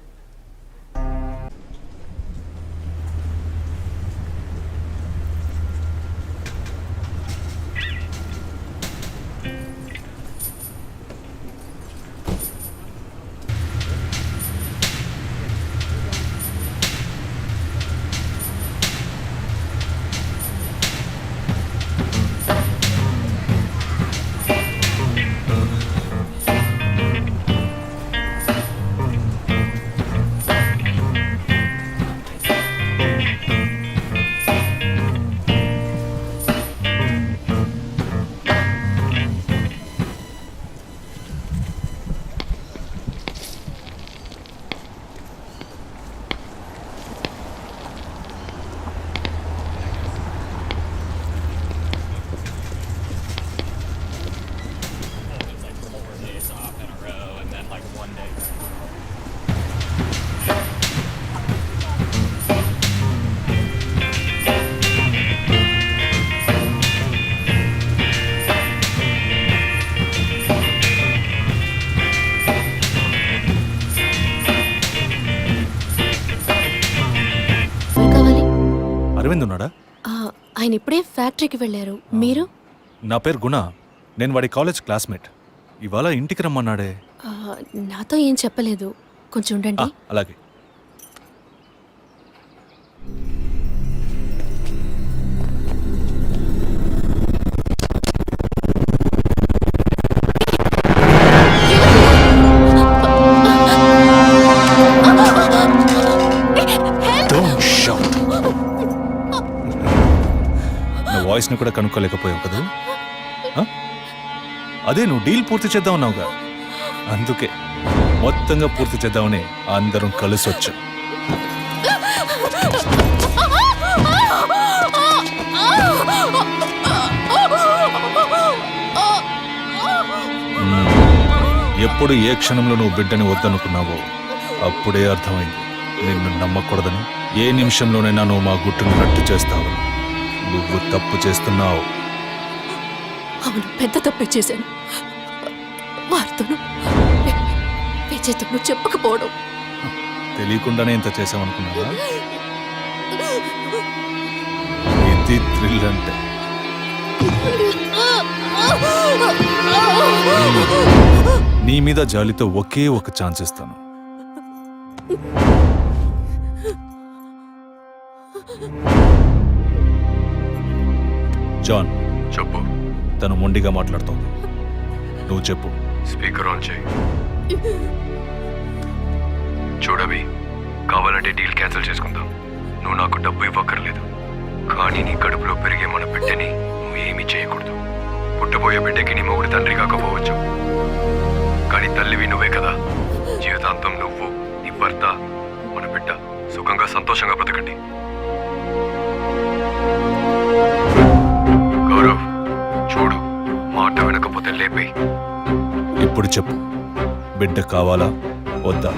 అరవింద్ ఉన్నాడా? ఆయన ఇప్పుడే ఫ్యాక్టరీకి వెళ్ళారు. మీరు? నా పేరు గుణ. నేను వాడి కాలేజ్ క్లాస్మేట్. ఇవాళ ఇంటికి రమ్మన్నాడే. నాతో ఏం చెప్పలేదు. కొంచెం ఉండండి. అలాగే. వాయిస్ని కూడా కనుక్కోలేకపోయావు కదా? అదే నువ్వు డీల్ పూర్తి చేద్దాం అన్నావుగా, అందుకే మొత్తంగా పూర్తి చేద్దామని అందరం కలిసి వచ్చాం. ఎప్పుడు ఏ క్షణంలో నువ్వు బిడ్డని వద్దనుకున్నావో అప్పుడే అర్థమైంది నిన్ను నమ్మకూడదని. ఏ నిమిషంలోనైనా నువ్వు మా గుట్టును రట్టు చేస్తావని. నువ్వు తప్పు చేస్తున్నావు. అవును, పెద్ద తప్పే చేశాను. వారితోనూ విజయ్తోనూ చెప్పకపోవడం. తెలియకుండానే ఇంత చేసామనుకున్నావా? ఇది థ్రిల్ అంటే. నీ మీద జాలితో ఒకే ఒక ఛాన్స్ ఇస్తాను. జాన్, చెప్పు. తను మొండిగా మాట్లాడుతోంది. నువ్వు చెప్పు. స్పీకర్ ఆన్ చేయి. చూడవి, కావాలంటే డీల్ క్యాన్సిల్ చేసుకుందాం. నువ్వు నాకు డబ్బు ఇవ్వక్కర్లేదు, కానీ నీ కడుపులో పెరిగే మన బిడ్డని నువ్వు ఏమీ చేయకూడదు. పుట్టబోయే బిడ్డకి నీ మొగుడు తండ్రి కాకపోవచ్చు, కానీ తల్లివి నువ్వే కదా. జీవితాంతం నువ్వు, నీ భర్త, మన బిడ్డ సుఖంగా సంతోషంగా బ్రతకండి. గౌరవ్, చూడు, మాట వినకపోతే లేపేయి. ఇప్పుడు చెప్పు, బిడ్డ కావాలా వద్దా?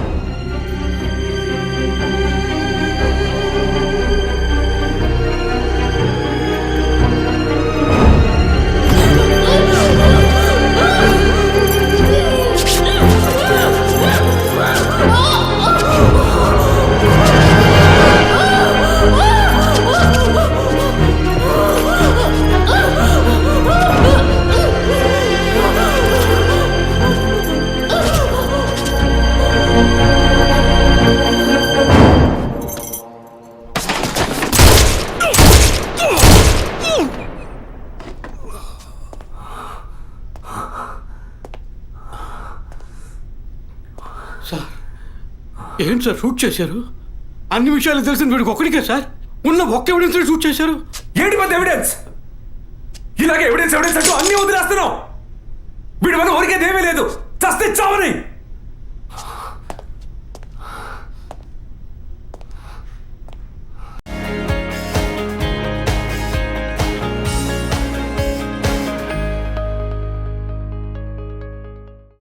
సార్, ఏంటి సార్ షూట్ చేశారు? అన్ని విషయాలు తెలిసిన వీడికి ఒక్కడికే సార్ ఉన్న ఒక్క ఎవిడెన్స్ షూట్ చేశారు. ఏంటి పెద్ద ఎవిడెన్స్? ఇలాగే ఎవిడెన్స్ ఎవిడెన్స్ అంటూ అన్ని వదిలేస్తున్నావు. వీడి వల్ల ఊరికేదేమీ లేదు. చస్తే చావని.